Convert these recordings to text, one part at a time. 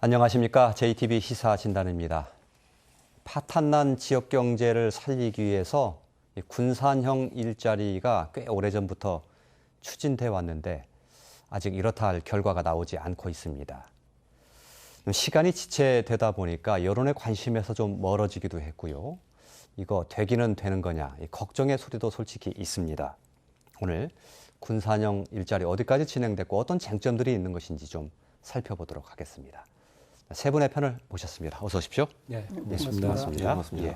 안녕하십니까. JTB 시사진단입니다. 파탄난 지역 경제를 살리기 위해서 군산형 일자리가 꽤 오래전부터 추진돼 왔는데 아직 이렇다 할 결과가 나오지 않고 있습니다. 시간이 지체되다 보니까 여론의 관심에서 좀 멀어지기도 했고요. 이거 되기는 되는 거냐, 걱정의 소리도 솔직히 있습니다. 오늘 군산형 일자리 어디까지 진행됐고 어떤 쟁점들이 있는 것인지 좀 살펴보도록 하겠습니다. 세 분의 편을 모셨습니다. 어서 오십시오. 네, 반갑습니다. 예.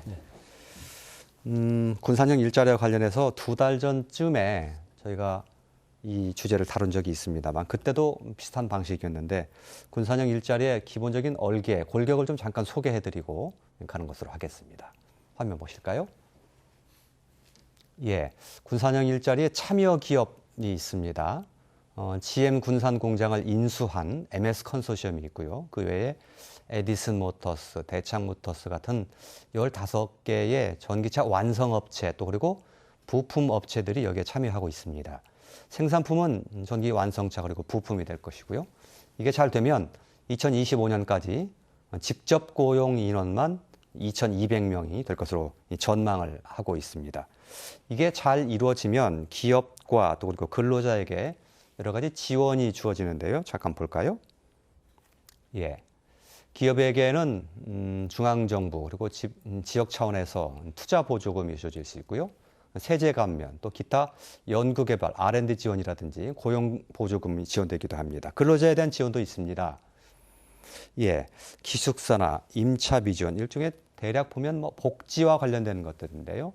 군산형 일자리와 관련해서 2달 전쯤에 저희가 이 주제를 다룬 적이 있습니다만 그때도 비슷한 방식이었는데 군산형 일자리의 기본적인 얼개, 골격을 좀 잠깐 소개해드리고 가는 것으로 하겠습니다. 화면 보실까요? 예, 군산형 일자리에 참여 기업이 있습니다. GM 군산 공장을 인수한 MS 컨소시엄이 있고요. 그 외에 에디슨 모터스, 대창 모터스 같은 15개의 전기차 완성업체 또 그리고 부품 업체들이 여기에 참여하고 있습니다. 생산품은 전기 완성차 그리고 부품이 될 것이고요. 이게 잘 되면 2025년까지 직접 고용 인원만 2,200명이 될 것으로 전망을 하고 있습니다. 이게 잘 이루어지면 기업과 또 그리고 근로자에게 여러 가지 지원이 주어지는데요. 잠깐 볼까요? 예. 기업에게는 중앙정부 그리고 지역 차원에서 투자 보조금이 주어질 수 있고요. 세제 감면 또 기타 연구개발 R&D 지원이라든지 고용 보조금이 지원되기도 합니다. 근로자에 대한 지원도 있습니다. 예, 기숙사나 임차비 지원 일종의 대략 보면 복지와 관련되는 것들인데요.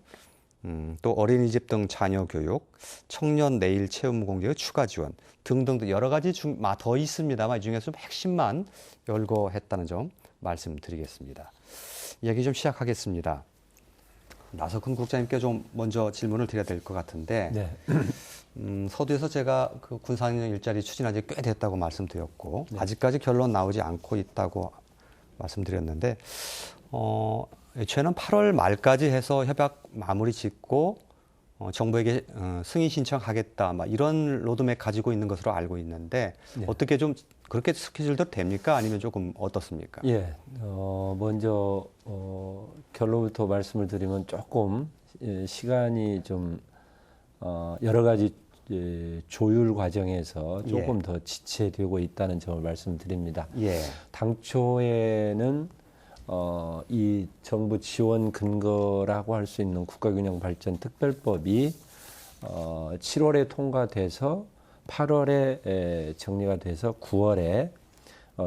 또 어린이집 등 자녀 교육, 청년 내일 체험 공제의 추가 지원 등등 여러 가지 더 있습니다만 이 중에서 좀 핵심만 열거했다는 점 말씀드리겠습니다. 이야기 좀 시작하겠습니다. 나석훈 국장님께 좀 먼저 질문을 드려야 될 것 같은데 네. 서두에서 제가 그 군산형 일자리 추진한 지 꽤 됐다고 말씀드렸고 네. 아직까지 결론 나오지 않고 있다고 말씀드렸는데 애초에는 8월 말까지 해서 협약 마무리 짓고 정부에게 승인 신청하겠다 이런 로드맵 가지고 있는 것으로 알고 있는데 네. 어떻게 좀 그렇게 스케줄대로 됩니까? 아니면 조금 어떻습니까? 예, 먼저 결론부터 말씀을 드리면 조금 시간이 좀 여러 가지 조율 과정에서 조금 더 지체되고 있다는 점을 말씀드립니다. 예. 당초에는 이 정부 지원 근거라고 할 수 있는 국가균형발전특별법이 7월에 통과돼서 8월에 정리가 돼서 9월에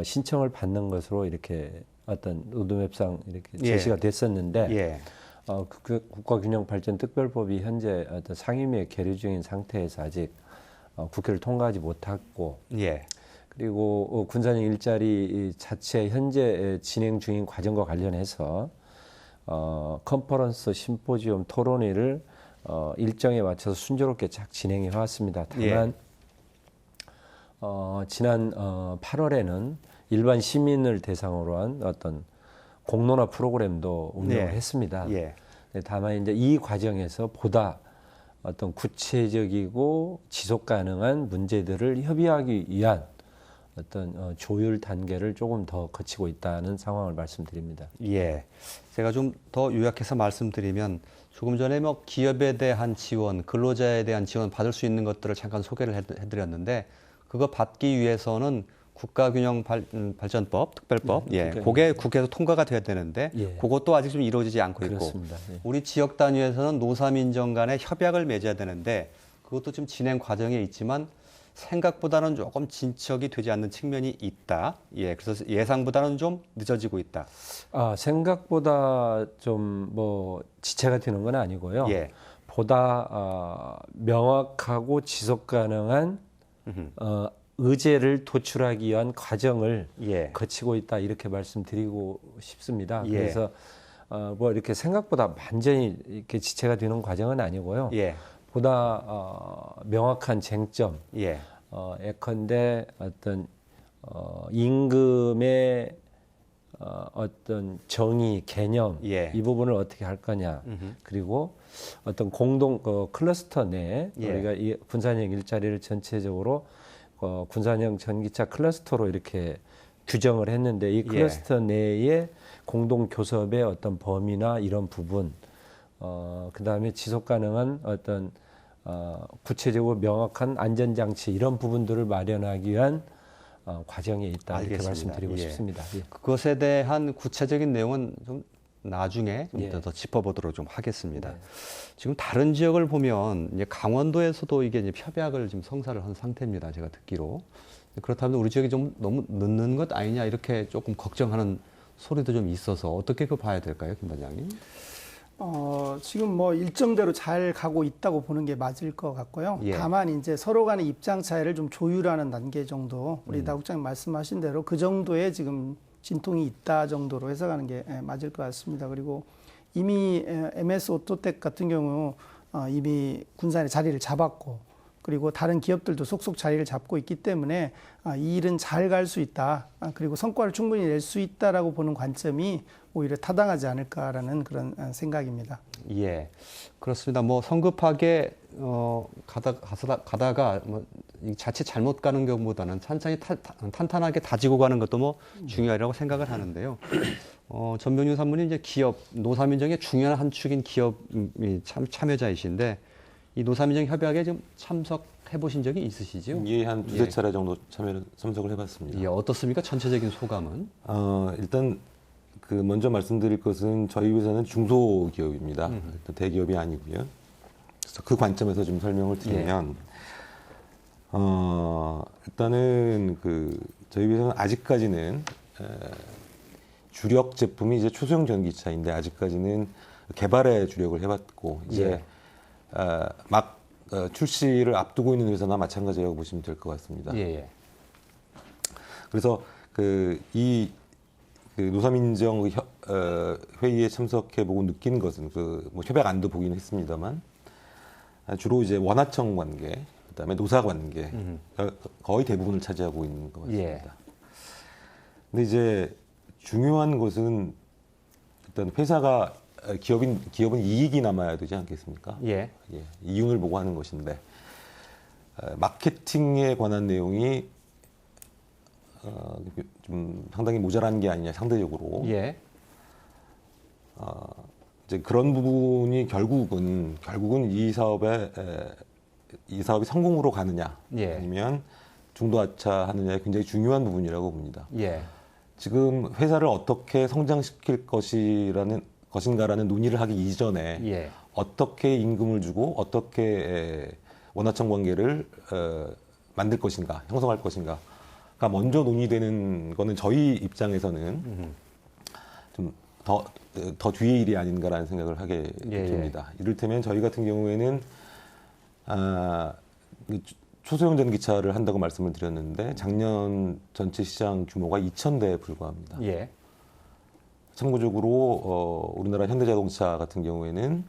신청을 받는 것으로 이렇게 어떤 로드맵상 이렇게 제시가 됐었는데 국가균형발전특별법이 현재 어떤 상임위에 계류 중인 상태에서 아직 국회를 통과하지 못했고 그리고 군산형 일자리 자체 현재 진행 중인 과정과 관련해서 컨퍼런스, 심포지엄, 토론회를 일정에 맞춰서 순조롭게 잘 진행해 왔습니다. 다만 지난 8월에는 일반 시민을 대상으로 한 어떤 공론화 프로그램도 운영을 했습니다. 다만 이제 이 과정에서 보다 어떤 구체적이고 지속 가능한 문제들을 협의하기 위한 어떤 조율 단계를 조금 더 거치고 있다는 상황을 말씀드립니다. 예, 제가 좀 더 요약해서 말씀드리면 조금 전에 기업에 대한 지원, 근로자에 대한 지원 받을 수 있는 것들을 잠깐 소개를 해드렸는데 그거 받기 위해서는 국가균형발전법, 특별법, 그게 국회에서 통과가 돼야 되는데 그것도 아직 좀 이루어지지 않고 그렇습니다. 있고 우리 지역 단위에서는 노사민정 간에 협약을 맺어야 되는데 그것도 좀 진행 과정에 있지만 생각보다는 조금 진척이 되지 않는 측면이 있다. 그래서 예상보다는 좀 늦어지고 있다. 생각보다 좀 지체가 되는 건 아니고요. 보다 명확하고 지속 가능한 의제를 도출하기 위한 과정을 거치고 있다 이렇게 말씀드리고 싶습니다. 그래서 이렇게 생각보다 완전히 이렇게 지체가 되는 과정은 아니고요. 보다 명확한 쟁점, 예컨대 어떤 임금의 어떤 정의, 개념 이 부분을 어떻게 할 거냐, 그리고 어떤 공동 클러스터 내 우리가 이 군산형 일자리를 전체적으로 군산형 전기차 클러스터로 이렇게 규정을 했는데 이 클러스터 내에 공동 교섭의 어떤 범위나 이런 부분, 그다음에 지속 가능한 어떤 구체적으로 명확한 안전장치 이런 부분들을 마련하기 위한 과정에 있다 이렇게 말씀드리고 싶습니다. 예. 그것에 대한 구체적인 내용은 좀 나중에 좀 더 짚어보도록 좀 하겠습니다. 지금 다른 지역을 보면 이제 강원도에서도 이게 이제 협약을 지금 성사를 한 상태입니다. 제가 듣기로. 그렇다면 우리 지역이 좀 너무 늦는 것 아니냐 이렇게 조금 걱정하는 소리도 좀 있어서 어떻게 그 봐야 될까요, 김 반장님? 지금 뭐 일정대로 잘 가고 있다고 보는 게 맞을 것 같고요. 다만 이제 서로 간의 입장 차이를 좀 조율하는 단계 정도, 우리 나 국장님 말씀하신 대로 그 정도의 지금 진통이 있다 정도로 해석하는 게 맞을 것 같습니다. 그리고 이미 MS 오토텍 같은 경우 이미 군산에 자리를 잡았고, 그리고 다른 기업들도 속속 자리를 잡고 있기 때문에 이 일은 잘 갈 수 있다. 그리고 성과를 충분히 낼 수 있다라고 보는 관점이 오히려 타당하지 않을까라는 그런 생각입니다. 예, 그렇습니다. 뭐 성급하게 가다가 뭐 자칫 잘못 가는 경우보다는 천천히 탄탄하게 다지고 가는 것도 뭐 중요하다고 생각을 하는데요. 전병윤 사무님 이제 기업 노사민정의 중요한 한 축인 기업이 참여자이신데 이 노사민정 협약에 좀 참석해 보신 적이 있으시죠? 예, 한 두세 차례 정도 참석을 해봤습니다. 예, 어떻습니까? 전체적인 소감은? 일단 그 먼저 말씀드릴 것은 저희 회사는 중소기업입니다. 일단 대기업이 아니고요. 그래서 그 관점에서 좀 설명을 드리면, 일단은 그 저희 회사는 아직까지는 주력 제품이 이제 초소형 전기차인데 아직까지는 개발에 주력을 해봤고 이제 막 출시를 앞두고 있는 회사나 마찬가지라고 보시면 될 것 같습니다. 그래서 그 노사민정 회의에 참석해보고 느낀 것은 뭐 협약안도 보긴 했습니다만 주로 이제 원하청 관계, 그다음에 노사 관계 거의 대부분을 차지하고 있는 것 같습니다. 근데 이제 중요한 것은 일단 회사가 기업은 이익이 남아야 되지 않겠습니까? 이윤을 보고 하는 것인데 마케팅에 관한 내용이 좀 상당히 모자란 게 아니냐 상대적으로. 이제 그런 부분이 결국은 이 사업이 성공으로 가느냐 아니면 중도하차하느냐에 굉장히 중요한 부분이라고 봅니다. 지금 회사를 어떻게 성장시킬 것인가라는 논의를 하기 이전에 어떻게 임금을 주고 어떻게 원하청 관계를 만들 것인가, 형성할 것인가가 먼저 논의되는 거는 저희 입장에서는 좀 더 뒤의 일이 아닌가라는 생각을 하게 됩니다. 이를테면 저희 같은 경우에는 초소형 전기차를 한다고 말씀을 드렸는데 작년 전체 시장 규모가 2,000대에 불과합니다. 참고적으로 우리나라 현대자동차 같은 경우에는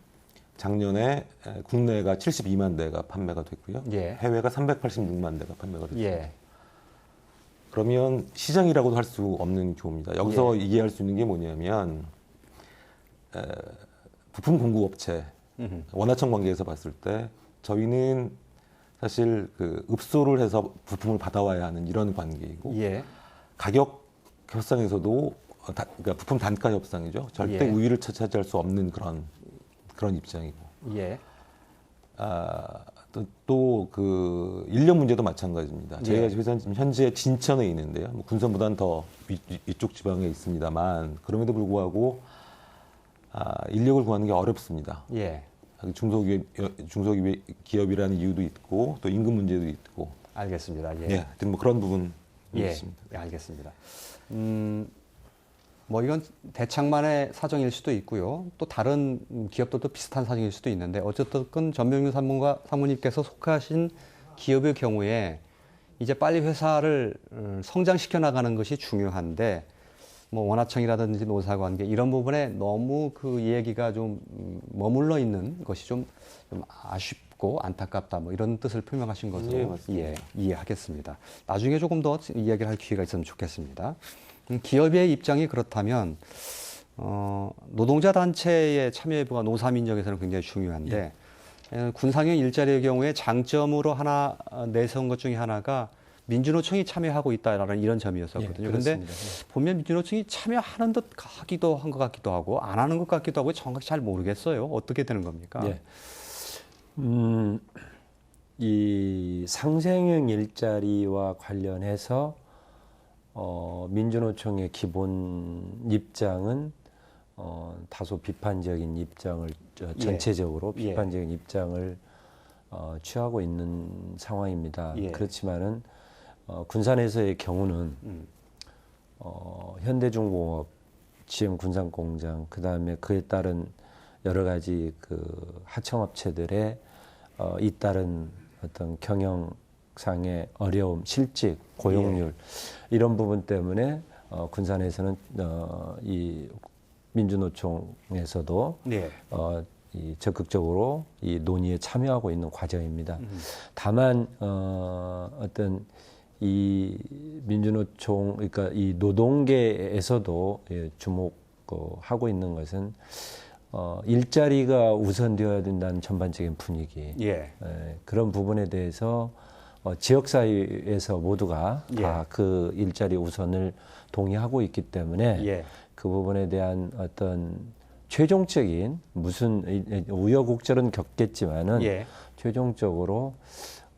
작년에 국내가 72만 대가 판매가 됐고요. 해외가 386만 대가 판매가 됐습니다. 그러면 시장이라고도 할 수 없는 규모입니다. 여기서 이해할 수 있는 게 뭐냐면 부품 공급업체, 원하청 관계에서 봤을 때 저희는 사실 그 읍소를 해서 부품을 받아와야 하는 이런 관계이고 가격 협상에서도 그러니까 부품 단가 협상이죠. 절대 우위를 차지할 수 없는 그런 입장이고. 또 그 인력 문제도 마찬가지입니다. 저희가 회사는 지금 현재 진천에 있는데요. 뭐 군산보다는 더 위쪽 지방에 있습니다만 그럼에도 불구하고 인력을 구하는 게 어렵습니다. 중소기업이라는 이유도 있고 또 임금 문제도 있고. 알겠습니다. 하여튼 뭐 그런 부분이 있습니다. 알겠습니다. 뭐 이건 대창만의 사정일 수도 있고요. 또 다른 기업들도 비슷한 사정일 수도 있는데 어쨌든 전병윤 사무님께서 속하신 기업의 경우에 이제 빨리 회사를 성장시켜 나가는 것이 중요한데 뭐 원하청이라든지 노사관계 이런 부분에 너무 그 얘기가 좀 머물러 있는 것이 좀 아쉽고 안타깝다 뭐 이런 뜻을 표명하신 것으로 이해하겠습니다. 나중에 조금 더 이야기를 할 기회가 있으면 좋겠습니다. 기업의 입장이 그렇다면 노동자 단체의 참여 여부가 노사민정에서는 굉장히 중요한데 군상형 일자리의 경우에 장점으로 하나 내세운 것 중에 하나가 민주노총이 참여하고 있다라는 이런 점이었었거든요. 그런데 보면 민주노총이 참여하는 듯 하기도 한 것 같기도 하고 안 하는 것 같기도 하고 정확히 잘 모르겠어요. 어떻게 되는 겁니까? 예. 이 상생형 일자리와 관련해서 민주노총의 기본 입장은 다소 비판적인 입장을 전체적으로 비판적인 입장을 취하고 있는 상황입니다. 그렇지만은 군산에서의 경우는 현대중공업, GM군산공장, 그 다음에 그에 따른 여러 가지 그 하청업체들의 잇따른 어떤 경영상의 어려움, 실직, 고용률 이런 부분 때문에 군산에서는 이 민주노총에서도 이 적극적으로 이 논의에 참여하고 있는 과정입니다. 다만 어떤 이 민주노총 그러니까 이 노동계에서도 주목하고 있는 것은 일자리가 우선되어야 된다는 전반적인 분위기 그런 부분에 대해서 지역사회에서 모두가 다 그 일자리 우선을 동의하고 있기 때문에 그 부분에 대한 어떤 최종적인 무슨 우여곡절은 겪겠지만은 최종적으로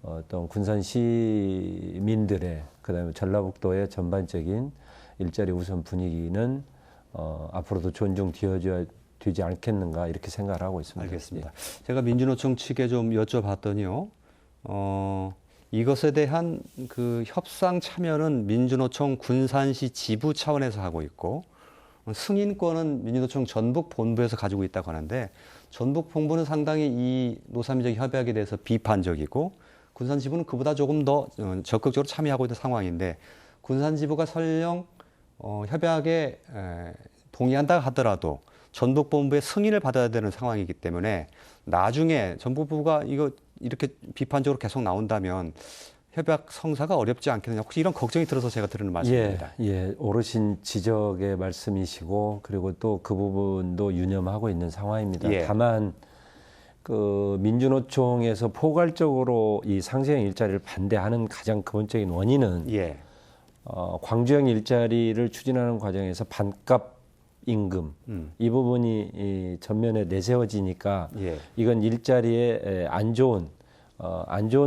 어떤 군산 시민들의 그다음에 전라북도의 전반적인 일자리 우선 분위기는 앞으로도 존중되어져야 되지 않겠는가 이렇게 생각을 하고 있습니다. 알겠습니다. 제가 민주노총 측에 좀 여쭤봤더니요. 이것에 대한 그 협상 참여는 민주노총 군산시 지부 차원에서 하고 있고 승인권은 민주노총 전북 본부에서 가지고 있다고 하는데 전북 본부는 상당히 이 노사민적 협약에 대해서 비판적이고 군산 지부는 그보다 조금 더 적극적으로 참여하고 있는 상황인데 군산 지부가 설령 협약에 동의한다 하더라도 전북 본부의 승인을 받아야 되는 상황이기 때문에 나중에 전북 본부가 이거 이렇게 비판적으로 계속 나온다면 협약 성사가 어렵지 않겠느냐. 혹시 이런 걱정이 들어서 제가 드리는 말씀입니다. 오르신 지적의 말씀이시고 그리고 또 그 부분도 유념하고 있는 상황입니다. 다만 그 민주노총에서 포괄적으로 이 상생 일자리를 반대하는 가장 근본적인 원인은 광주형 일자리를 추진하는 과정에서 반값 임금 이 부분이 이 전면에 내세워지니까 이건 일자리에 안 좋은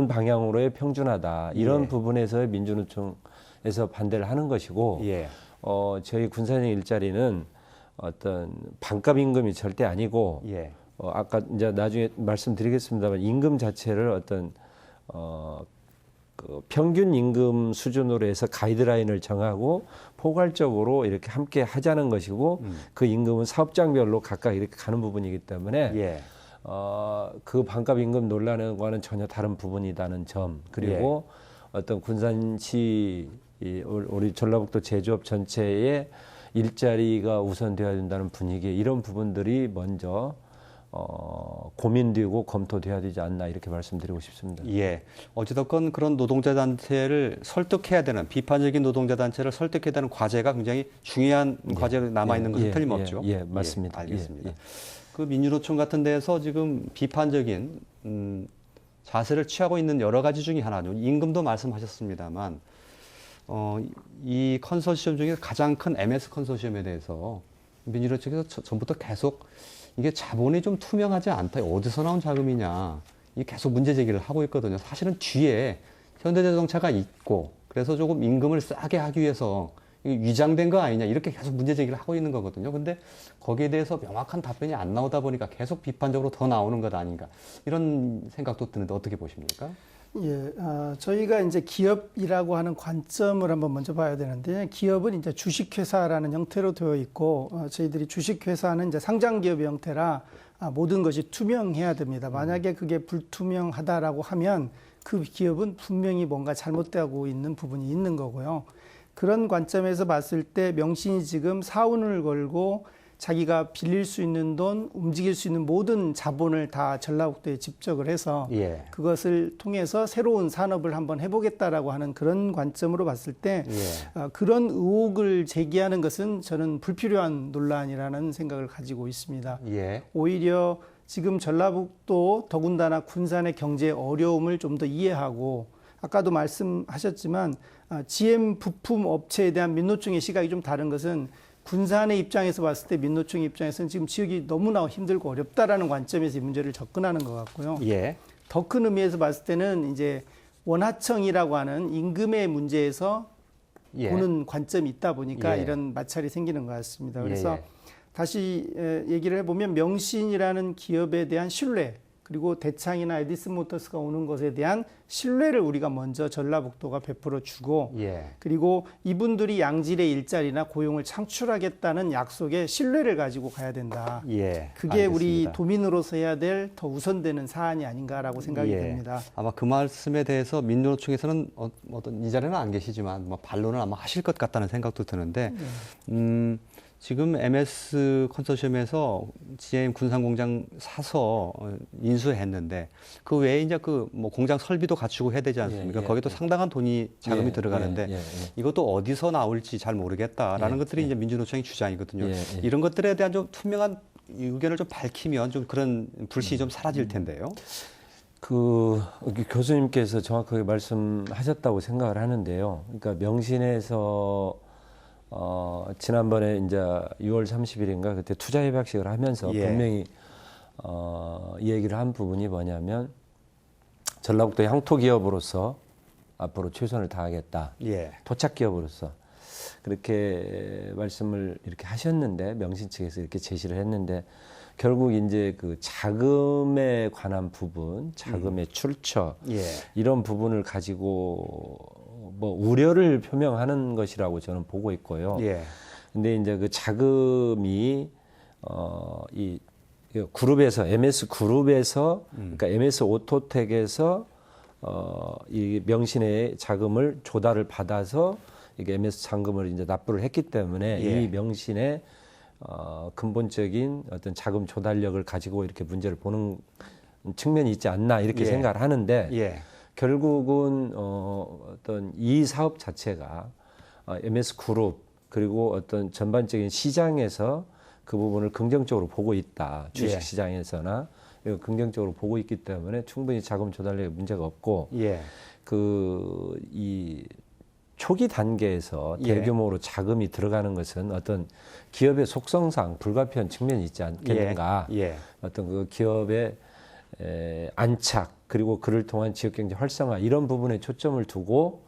방향으로의 평준화다 이런 부분에서 민주노총에서 반대를 하는 것이고 저희 군산형 일자리는 어떤 반값 임금이 절대 아니고 아까 이제 나중에 말씀드리겠습니다만 임금 자체를 어떤 그 평균 임금 수준으로 해서 가이드라인을 정하고 포괄적으로 이렇게 함께 하자는 것이고 그 임금은 사업장별로 각각 이렇게 가는 부분이기 때문에 그 반값 임금 논란과는 전혀 다른 부분이라는 점 그리고 어떤 군산시 우리 전라북도 제조업 전체의 일자리가 우선되어야 된다는 분위기 이런 부분들이 먼저 고민되고 검토돼야 되지 않나 이렇게 말씀드리고 싶습니다. 어찌됐건 그런 노동자 단체를 설득해야 되는 비판적인 노동자 단체를 설득해야 되는 과제가 굉장히 중요한 과제로 남아 있는 것은 틀림없죠. 맞습니다. 알겠습니다. 그 민주노총 같은 데에서 지금 비판적인 자세를 취하고 있는 여러 가지 중에 하나죠. 임금도 말씀하셨습니다만 이 컨소시엄 중에 가장 큰 MS 컨소시엄에 대해서 민주노총에서 전부터 계속 이게 자본이 좀 투명하지 않다. 어디서 나온 자금이냐. 이게 계속 문제 제기를 하고 있거든요. 사실은 뒤에 현대자동차가 있고 그래서 조금 임금을 싸게 하기 위해서 위장된 거 아니냐. 이렇게 계속 문제 제기를 하고 있는 거거든요. 근데 거기에 대해서 명확한 답변이 안 나오다 보니까 계속 비판적으로 더 나오는 것 아닌가. 이런 생각도 드는데 어떻게 보십니까? 저희가 이제 기업이라고 하는 관점을 한번 먼저 봐야 되는데 기업은 이제 주식회사라는 형태로 되어 있고 저희들이 주식회사는 이제 상장기업의 형태라 모든 것이 투명해야 됩니다. 만약에 그게 불투명하다라고 하면 그 기업은 분명히 뭔가 잘못되고 있는 부분이 있는 거고요. 그런 관점에서 봤을 때 명신이 지금 사운을 걸고 자기가 빌릴 수 있는 돈, 움직일 수 있는 모든 자본을 다 전라북도에 집적을 해서 그것을 통해서 새로운 산업을 한번 해보겠다라고 하는 그런 관점으로 봤을 때 그런 의혹을 제기하는 것은 저는 불필요한 논란이라는 생각을 가지고 있습니다. 오히려 지금 전라북도 더군다나 군산의 경제 어려움을 좀 더 이해하고 아까도 말씀하셨지만 GM 부품 업체에 대한 민노총의 시각이 좀 다른 것은 군산의 입장에서 봤을 때 민노총 입장에서는 지금 지역이 너무나 힘들고 어렵다라는 관점에서 이 문제를 접근하는 것 같고요. 예. 더 큰 의미에서 봤을 때는 이제 원하청이라고 하는 임금의 문제에서 예. 보는 관점이 있다 보니까 예. 이런 마찰이 생기는 것 같습니다. 그래서 예, 예. 다시 얘기를 해보면 명신이라는 기업에 대한 신뢰, 그리고 대창이나 에디슨 모터스가 오는 것에 대한 신뢰를 우리가 먼저 전라북도가 베풀어 주고, 예. 그리고 이분들이 양질의 일자리나 고용을 창출하겠다는 약속에 신뢰를 가지고 가야 된다. 예. 그게 알겠습니다. 우리 도민으로서 해야 될 더 우선되는 사안이 아닌가라고 생각이 예. 됩니다. 아마 그 말씀에 대해서 민노총에서는 어떤 이 자리는 안 계시지만 뭐 반론을 아마 하실 것 같다는 생각도 드는데, 지금 MS 컨소시엄에서 GM 군산공장 사서 인수했는데 그 외에 이제 그 뭐 공장 설비도 갖추고 해야 되지 않습니까? 거기도 상당한 자금이 들어가는데 이것도 어디서 나올지 잘 모르겠다라는 것들이 이제 민주노총의 주장이거든요. 이런 것들에 대한 좀 투명한 의견을 좀 밝히면 좀 그런 불신이 좀 사라질 텐데요. 교수님께서 정확하게 말씀하셨다고 생각을 하는데요. 그러니까 명신에서 지난번에 이제 6월 30일인가 그때 투자 협약식을 하면서 분명히 이 얘기를 한 부분이 뭐냐면 전라북도 향토 기업으로서 앞으로 최선을 다하겠다. 토착 기업으로서 그렇게 말씀을 이렇게 하셨는데 명신 측에서 이렇게 제시를 했는데 결국 이제 그 자금에 관한 부분, 자금의 출처 이런 부분을 가지고 뭐 우려를 표명하는 것이라고 저는 보고 있고요. 근데 이제 그 자금이 이 그룹에서 MS 그룹에서 그러니까 MS 오토텍에서 이 명신의 자금을 조달을 받아서 이게 MS 잔금을 이제 납부를 했기 때문에 이 명신의 근본적인 어떤 자금 조달력을 가지고 이렇게 문제를 보는 측면이 있지 않나 이렇게 생각을 하는데 결국은 어떤 이 사업 자체가 MS 그룹 그리고 어떤 전반적인 시장에서 그 부분을 긍정적으로 보고 있다. 주식 시장에서나 긍정적으로 보고 있기 때문에 충분히 자금 조달력에 문제가 없고 이 초기 단계에서 대규모로 자금이 들어가는 것은 어떤 기업의 속성상 불가피한 측면이 있지 않겠는가. 어떤 그 기업의 안착 그리고 그를 통한 지역경제 활성화 이런 부분에 초점을 두고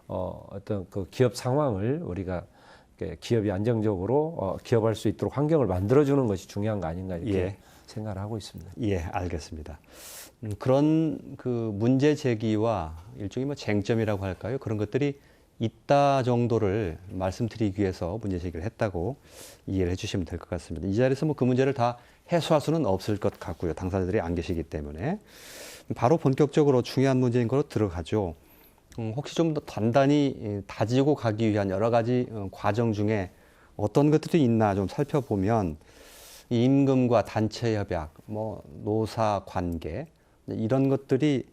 어떤 그 기업 상황을 우리가 기업이 안정적으로 기업할 수 있도록 환경을 만들어주는 것이 중요한 거 아닌가 이렇게 생각을 하고 있습니다. 알겠습니다. 그런 그 문제 제기와 일종의 뭐 쟁점이라고 할까요? 그런 것들이 있다 정도를 말씀드리기 위해서 문제 제기를 했다고 이해를 해주시면 될 것 같습니다. 이 자리에서 뭐 그 문제를 다 해소할 수는 없을 것 같고요. 당사자들이 안 계시기 때문에 바로 본격적으로 중요한 문제인 거로 들어가죠. 혹시 좀 더 단단히 다지고 가기 위한 여러 가지 과정 중에 어떤 것들이 있나 좀 살펴보면 임금과 단체 협약, 뭐 노사 관계 이런 것들이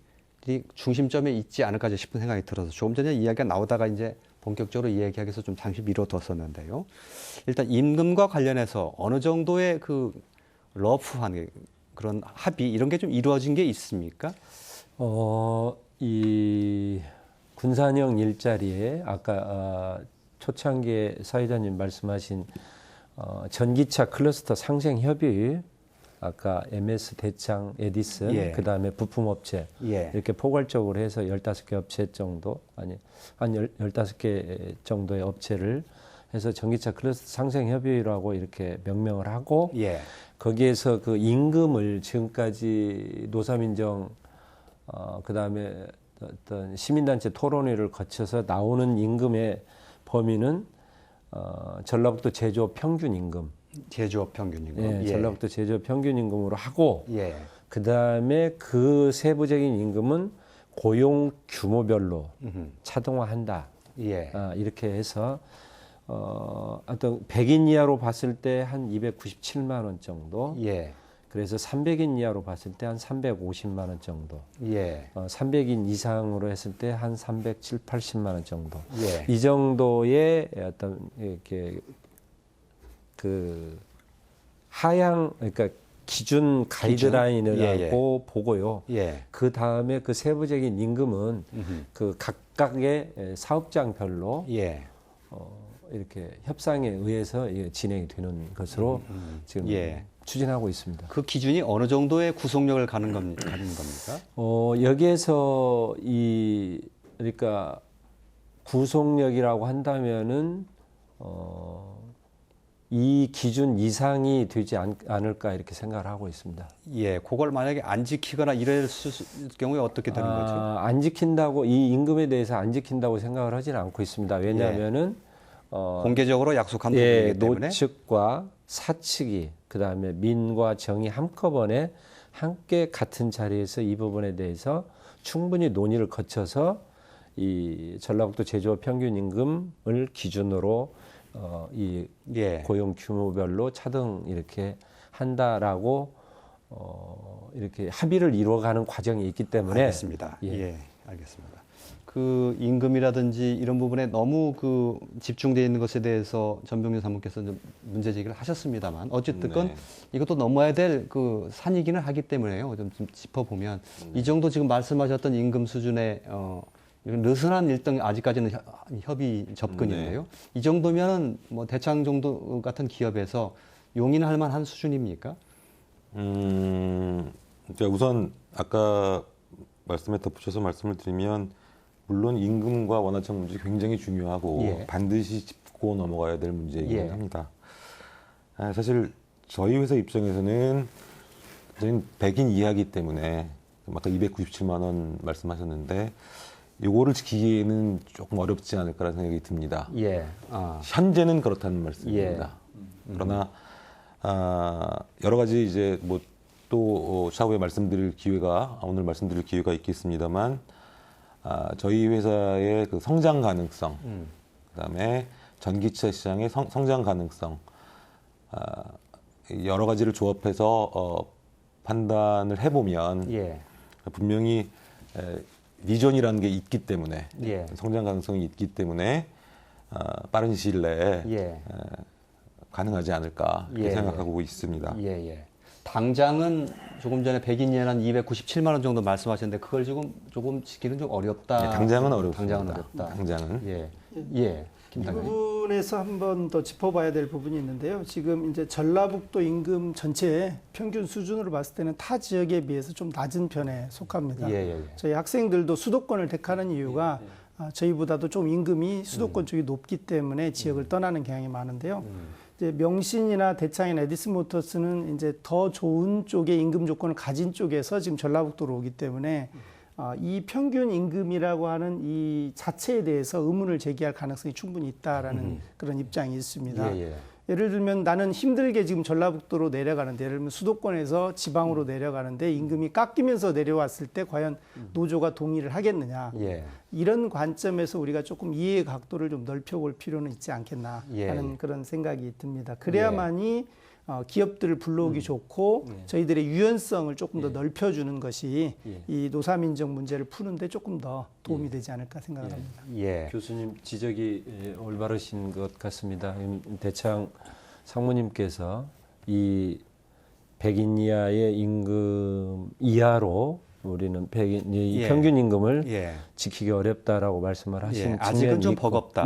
중심점에 있지 않을까 싶은 생각이 들어서 조금 전에 이야기가 나오다가 이제 본격적으로 이야기하기 위해서 좀 잠시 미뤄뒀었는데요. 일단 임금과 관련해서 어느 정도의 그 러프한 그런 합의 이런 게 좀 이루어진 게 있습니까? 이 군산형 일자리에 아까 초창기에 사회자님 말씀하신 전기차 클러스터 상생 협의 아까 MS 대창, 에디슨, 그 다음에 부품업체 이렇게 포괄적으로 해서 15개 업체 정도 아니 한 15개 정도의 업체를 해서 전기차 클러스터 상생 협의라고 이렇게 명명을 하고 거기에서 그 임금을 지금까지 노사민정 그 다음에 어떤 시민단체 토론회를 거쳐서 나오는 임금의 범위는 전라북도 제조업 평균 임금. 제조업 평균 임금. 전라북도 제조업 평균 임금으로 하고 그 다음에 그 세부적인 임금은 고용 규모별로 차등화한다. 이렇게 해서 어떤 100인 이하로 봤을 때 한 297만 원 정도. 그래서 300인 이하로 봤을 때 한 350만 원 정도. 300인 이상으로 했을 때 한 370, 80만 원 정도. 이 정도의 어떤 이렇게 그 하향 그러니까 기준 가이드라인을 예, 하고 보고요. 예. 그 다음에 그 세부적인 임금은 그 각각의 사업장별로 예. 이렇게 협상에 의해서 진행이 되는 것으로 지금 예. 추진하고 있습니다. 그 기준이 어느 정도의 구속력을 가는 겁니까? 여기에서 그러니까 구속력이라고 한다면은 이 기준 이상이 되지 않을까 이렇게 생각을 하고 있습니다. 예, 그걸 만약에 안 지키거나 이럴 경우에 어떻게 되는 거죠? 안 지킨다고 이 임금에 대해서 안 지킨다고 생각을 하지는 않고 있습니다. 왜냐하면은 공개적으로 약속한 부분이기 때문에 노측과 사측이 그다음에 민과 정이 한꺼번에 함께 같은 자리에서 이 부분에 대해서 충분히 논의를 거쳐서 이 전라북도 제조업 평균 임금을 기준으로 이 고용 규모별로 차등 이렇게 한다라고 이렇게 합의를 이루어가는 과정이 있기 때문에 알겠습니다. 예, 알겠습니다. 그 임금이라든지 이런 부분에 너무 그 집중되어 있는 것에 대해서 전병준 사무께서 좀 문제 제기를 하셨습니다만 어쨌든 건 이것도 넘어야 될 그 산이기는 하기 때문에요. 좀 짚어보면 이 정도 지금 말씀하셨던 임금 수준의 느슨한 일등 아직까지는 협의 접근인데요. 이 정도면 뭐 대창 정도 같은 기업에서 용인할 만한 수준입니까? 우선 아까 말씀에 덧붙여서 말씀을 드리면 물론 임금과 원화청 문제 굉장히 중요하고 반드시 짚고 넘어가야 될 문제이긴 합니다. 사실 저희 회사 입장에서는 저희는 100인 이하이기 때문에 아까 297만 원 말씀하셨는데 요거를 지키기에는 조금 어렵지 않을까라는 생각이 듭니다. 현재는 그렇다는 말씀입니다. 그러나 여러 가지 이제 뭐 또 차후에 오늘 말씀드릴 기회가 있겠습니다만 저희 회사의 그 성장 가능성, 그다음에 전기차 시장의 성장 가능성 여러 가지를 조합해서 판단을 해보면 분명히 비전이라는 게 있기 때문에 성장 가능성이 있기 때문에 빠른 시일 내에 가능하지 않을까 이렇게 생각하고 있습니다. 당장은 조금 전에 100인 예한 297만 원 정도 말씀하셨는데 그걸 조금 지키는 좀 어렵다. 당장은 어렵습니다. 당장은 어렵다. 당장은. 이 부분에서 한 번 더 짚어봐야 될 부분이 있는데요. 지금 이제 전라북도 임금 전체 평균 수준으로 봤을 때는 타 지역에 비해서 좀 낮은 편에 속합니다. 저희 학생들도 수도권을 택하는 이유가 저희보다도 좀 임금이 수도권 쪽이 높기 때문에 지역을 떠나는 경향이 많은데요. 이제 명신이나 대창이나 에디슨모터스는 이제 더 좋은 쪽의 임금 조건을 가진 쪽에서 지금 전라북도로 오기 때문에 이 평균 임금이라고 하는 이 자체에 대해서 의문을 제기할 가능성이 충분히 있다라는 그런 입장이 있습니다. 예를 들면 나는 힘들게 지금 전라북도로 내려가는데 예를 들면 수도권에서 지방으로 내려가는데 임금이 깎이면서 내려왔을 때 과연 노조가 동의를 하겠느냐. 이런 관점에서 우리가 조금 이해의 각도를 좀 넓혀볼 필요는 있지 않겠나 하는 그런 생각이 듭니다. 그래야만이 기업들을 불러오기 좋고 저희들의 유연성을 조금 더 넓혀주는 것이 이 노사민정 문제를 푸는데 조금 더 도움이 되지 않을까 생각을 합니다. 교수님 지적이 올바르신 것 같습니다. 대창 상무님께서 이 100인 이하의 임금 이하로 우리는 평균 임금을 지키기 어렵다라고 말씀을 하신 아직은 좀 버겁다.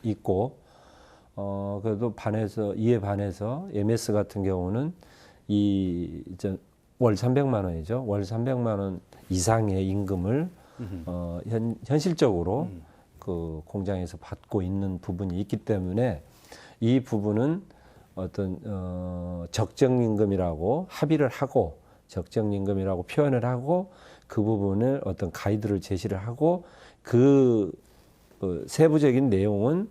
있고 그래도 이에 반해서 MS 같은 경우는 이제 월 300만 원이죠. 월 300만 원 이상의 임금을 현실적으로 그 공장에서 받고 있는 부분이 있기 때문에 이 부분은 어떤 적정 임금이라고 합의를 하고 적정 임금이라고 표현을 하고 그 부분을 어떤 가이드를 제시를 하고 그 세부적인 내용은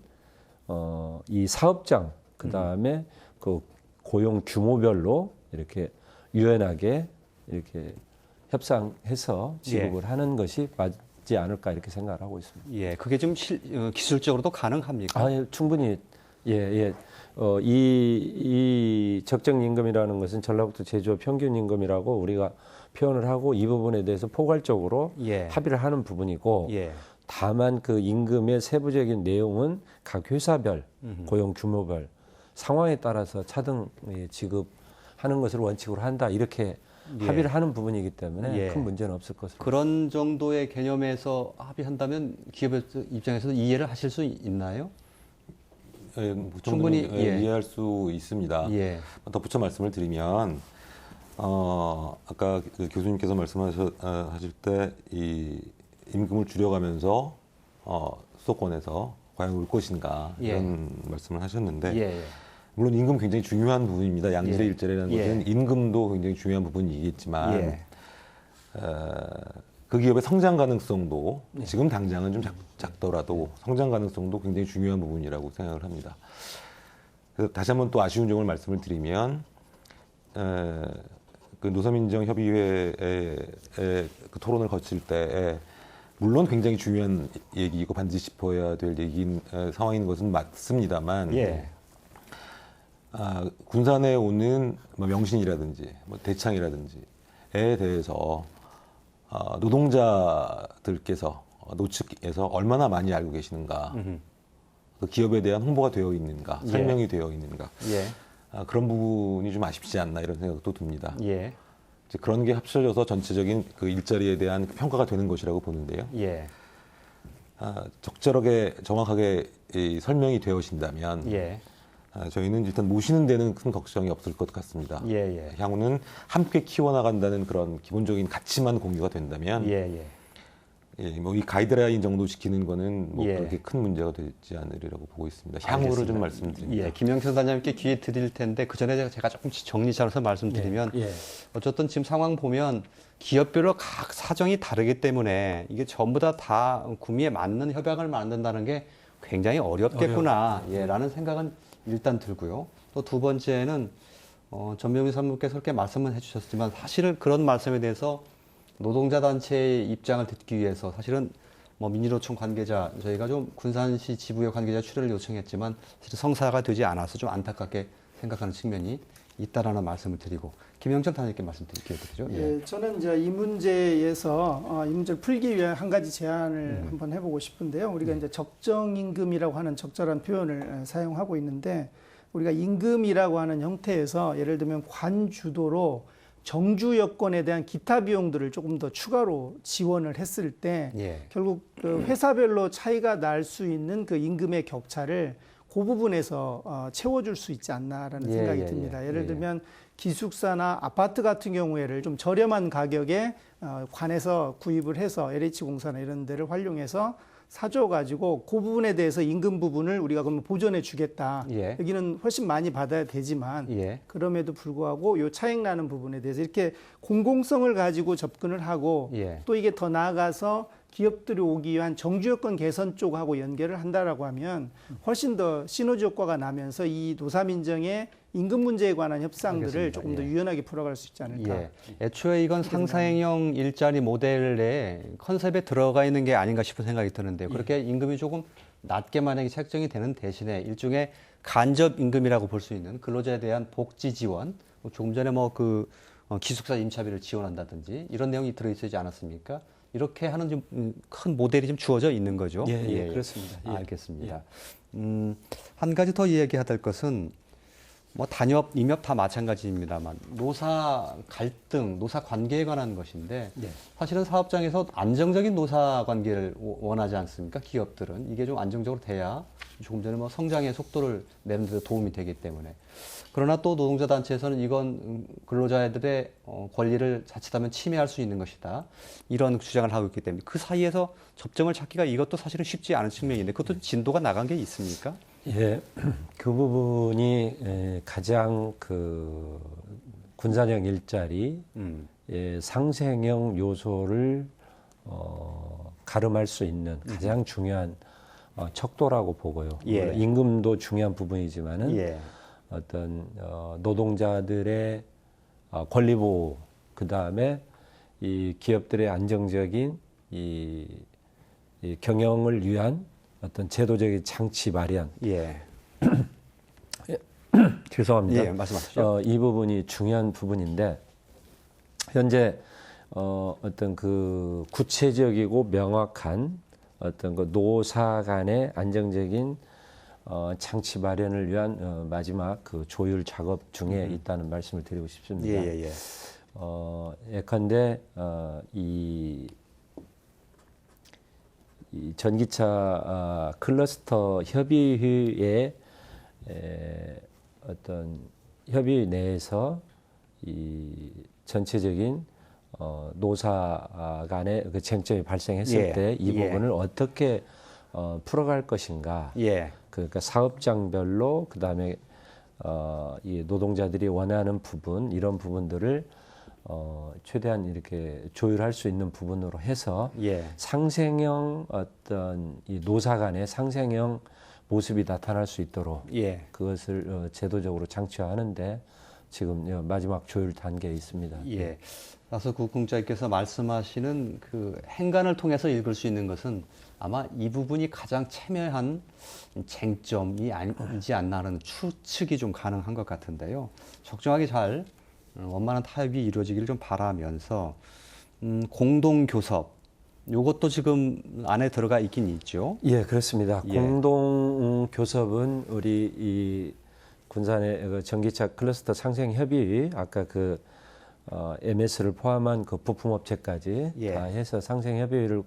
이 사업장 그다음에 그 고용 규모별로 이렇게 유연하게 이렇게 협상해서 지급을 하는 것이 맞지 않을까 이렇게 생각을 하고 있습니다. 그게 좀 기술적으로도 가능합니까? 충분히 이 적정 임금이라는 것은 전라북도 제조업 평균 임금이라고 우리가 표현을 하고 이 부분에 대해서 포괄적으로 합의를 하는 부분이고 다만 그 임금의 세부적인 내용은 각 회사별 고용 규모별 상황에 따라서 차등 지급하는 하는 것을 원칙으로 한다 이렇게 예. 합의를 하는 부분이기 때문에 예. 큰 문제는 없을 것으로. 그런 정도의 개념에서 합의한다면 기업 입장에서도 이해를 하실 수 있나요? 예, 충분히 이해할 수 있습니다. 예. 덧붙여 말씀을 드리면 아까 그 교수님께서 말씀하실 때 이 임금을 줄여가면서 수도권에서 과연 올 것인가 이런 말씀을 하셨는데 물론 임금 굉장히 중요한 부분입니다. 양질의 일자리라는 것은 임금도 굉장히 중요한 부분이겠지만 그 기업의 성장 가능성도 지금 당장은 좀 작더라도 성장 가능성도 굉장히 중요한 부분이라고 생각을 합니다. 그래서 다시 한번 또 아쉬운 점을 말씀을 드리면 그 노사민정협의회의 그 토론을 거칠 때 물론 굉장히 중요한 얘기이고 반드시 짚어야 될 얘기인 상황인 것은 맞습니다만 군산에 오는 뭐 명신이라든지 뭐 대창이라든지에 대해서 노동자들께서 노측에서 얼마나 많이 알고 계시는가, 그 기업에 대한 홍보가 되어 있는가, 설명이 되어 있는가, 그런 부분이 좀 아쉽지 않나 이런 생각도 듭니다. 이제 그런 게 합쳐져서 전체적인 그 일자리에 대한 평가가 되는 것이라고 보는데요. 적절하게 정확하게 설명이 되어진다면 저희는 일단 모시는 데는 큰 걱정이 없을 것 같습니다. 향후는 함께 키워나간다는 그런 기본적인 가치만 공유가 된다면 뭐 이 가이드라인 정도 지키는 거는 뭐 그렇게 큰 문제가 되지 않으리라고 보고 있습니다. 향후로 알겠습니다. 좀 말씀드립니다. 김영철 단장님께 기회 드릴 텐데 그 전에 제가 조금씩 정리 잘해서 말씀드리면 어쨌든 지금 상황 보면 기업별로 각 사정이 다르기 때문에 이게 전부 다 구미에 맞는 협약을 만든다는 게 굉장히 어렵겠구나 라는 생각은 일단 들고요. 또 두 번째는 전명희 사무께서 그렇게 말씀을 해주셨지만 사실은 그런 말씀에 대해서 노동자 단체의 입장을 듣기 위해서 사실은 뭐 민주노총 관계자 저희가 좀 군산시 지부의 관계자 출연을 요청했지만 사실 성사가 되지 않아서 좀 안타깝게 생각하는 측면이 있다라는 말씀을 드리고 김영철 단장님께 말씀드릴게요. 그렇죠? 저는 이제 이 문제에서 이 문제를 풀기 위한 한 가지 제안을 한번 해보고 싶은데요. 우리가 이제 적정임금이라고 하는 적절한 표현을 사용하고 있는데 우리가 임금이라고 하는 형태에서 예를 들면 관주도로 정주 여건에 대한 기타 비용들을 조금 더 추가로 지원을 했을 때 결국 그 회사별로 차이가 날 수 있는 그 임금의 격차를 그 부분에서 채워줄 수 있지 않나라는 생각이 듭니다. 예를 들면 기숙사나 아파트 같은 경우에를 좀 저렴한 가격에 관에서 구입을 해서 LH공사나 이런 데를 활용해서 사줘가지고 그 부분에 대해서 임금 부분을 우리가 그러면 보전해 주겠다. 여기는 훨씬 많이 받아야 되지만 그럼에도 불구하고 요 차익 나는 부분에 대해서 이렇게 공공성을 가지고 접근을 하고 또 이게 더 나아가서 기업들이 오기 위한 정주 여건 개선 쪽하고 연결을 한다라고 하면 훨씬 더 시너지 효과가 나면서 이 노사민정의 임금 문제에 관한 협상들을 알겠습니다. 조금 더 유연하게 풀어갈 수 있지 않을까. 애초에 이건 상사형 일자리 모델의 컨셉에 들어가 있는 게 아닌가 싶은 생각이 드는데요. 그렇게 임금이 조금 낮게 만약에 책정이 되는 대신에 일종의 간접 임금이라고 볼 수 있는 근로자에 대한 복지 지원, 조금 전에 기숙사 임차비를 지원한다든지 이런 내용이 들어있지 않았습니까? 이렇게 하는 좀 큰 모델이 좀 주어져 있는 거죠. 그렇습니다. 알겠습니다. 한 가지 더 이야기해야 될 것은 뭐 단협, 임협 다 마찬가지입니다만 노사 갈등, 노사 관계에 관한 것인데 사실은 사업장에서 안정적인 노사 관계를 원하지 않습니까? 기업들은 이게 좀 안정적으로 돼야 조금 전에 성장의 속도를 내는 데 도움이 되기 때문에 그러나 또 노동자 단체에서는 이건 근로자들의 권리를 자칫하면 침해할 수 있는 것이다. 이런 주장을 하고 있기 때문에 그 사이에서 접점을 찾기가 이것도 사실은 쉽지 않은 측면인데 그것도 진도가 나간 게 있습니까? 그 부분이 가장 그 군산형 일자리 상생형 요소를 가름할 수 있는 가장 중요한 척도라고 보고요. 임금도 중요한 부분이지만은 어떤 노동자들의 권리 보호, 그 다음에 이 기업들의 안정적인 이 경영을 위한 어떤 제도적인 장치 마련. 죄송합니다. 말씀하시죠. 이 부분이 중요한 부분인데 현재 어떤 그 구체적이고 명확한 어떤 그 노사 간의 안정적인 장치 마련을 위한 마지막 그 조율 작업 중에 있다는 말씀을 드리고 싶습니다. 예컨대 이 전기차 클러스터 협의회의 어떤 협의 내에서 이 전체적인 노사 간의 그 쟁점이 발생했을 때 이 부분을 어떻게 풀어갈 것인가. 그러니까 사업장별로 그다음에 이 노동자들이 원하는 부분 이런 부분들을 최대한 이렇게 조율할 수 있는 부분으로 해서 상생형 어떤 이 노사 간의 상생형 모습이 나타날 수 있도록 그것을 제도적으로 장치화하는데 지금 마지막 조율 단계에 있습니다. 그래서 국공자께서 말씀하시는 그 행간을 통해서 읽을 수 있는 것은 아마 이 부분이 가장 첨예한 쟁점이 아니지 않나 하는 추측이 좀 가능한 것 같은데요. 적정하게 잘 원만한 타협이 이루어지기를 좀 바라면서 공동교섭 요것도 지금 안에 들어가 있긴 있죠. 그렇습니다. 공동교섭은 우리 이 군산의 그 전기차 클러스터 상생 협의회 아까 그 MS를 포함한 그 부품업체까지 다 해서 상생 협의회를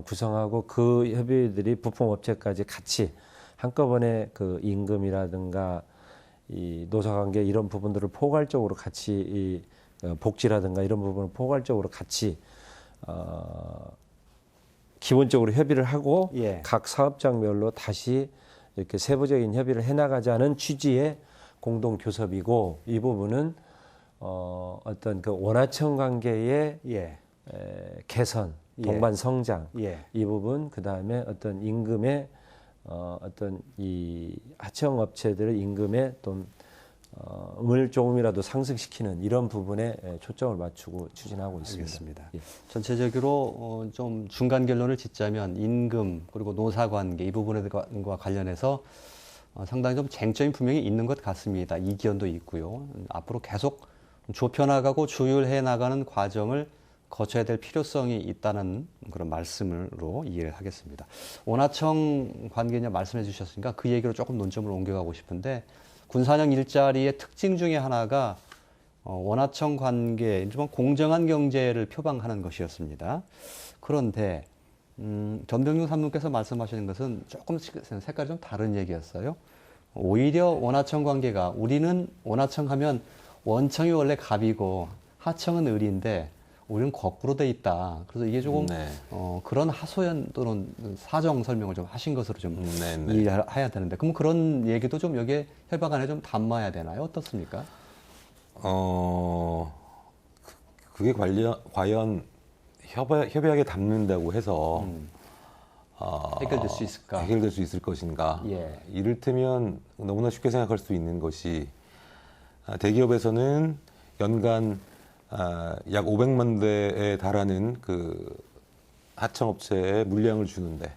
구성하고 그 협의회들이 부품업체까지 같이 한꺼번에 그 임금이라든가 이 노사관계 이런 부분들을 포괄적으로 같이 이 복지라든가 이런 부분을 포괄적으로 같이 기본적으로 협의를 하고 각 사업장별로 다시 이렇게 세부적인 협의를 해나가자는 취지의 공동교섭이고 이 부분은 어떤 그 원하청 관계의 개선, 동반 성장 이 부분 그 다음에 어떤 임금의 어떤 이 하청 업체들의 임금의 좀 을 조금이라도 상승시키는 이런 부분에 초점을 맞추고 추진하고 있습니다. 알겠습니다. 전체적으로 좀 중간 결론을 짓자면 임금 그리고 노사관계 이 부분과 관련해서 상당히 좀 쟁점이 분명히 있는 것 같습니다. 이견도 있고요. 앞으로 계속 좁혀나가고 조율해 나가는 과정을 거쳐야 될 필요성이 있다는 그런 말씀으로 이해를 하겠습니다. 원하청 관계냐 말씀해 주셨으니까 그 얘기로 조금 논점을 옮겨가고 싶은데 군산형 일자리의 특징 중에 하나가 원하청 관계, 좀 공정한 경제를 표방하는 것이었습니다. 그런데 전병용 삼님께서 말씀하시는 것은 조금 색깔이 좀 다른 얘기였어요. 오히려 원하청 관계가 우리는 원하청 하면 원청이 원래 갑이고 하청은 을인데 우리는 거꾸로 돼 있다. 그래서 이게 조금 그런 하소연 또는 사정 설명을 좀 하신 것으로 좀 이해해야 되는데 그럼 그런 얘기도 좀 여기에 협약 안에 좀 담아야 되나요? 어떻습니까? 그게 과연 협약에 담는다고 해서 해결될 수 있을까? 해결될 수 있을 것인가? 이를테면 너무나 쉽게 생각할 수 있는 것이 대기업에서는 연간 약 500만 대에 달하는 그 하청업체에 물량을 주는데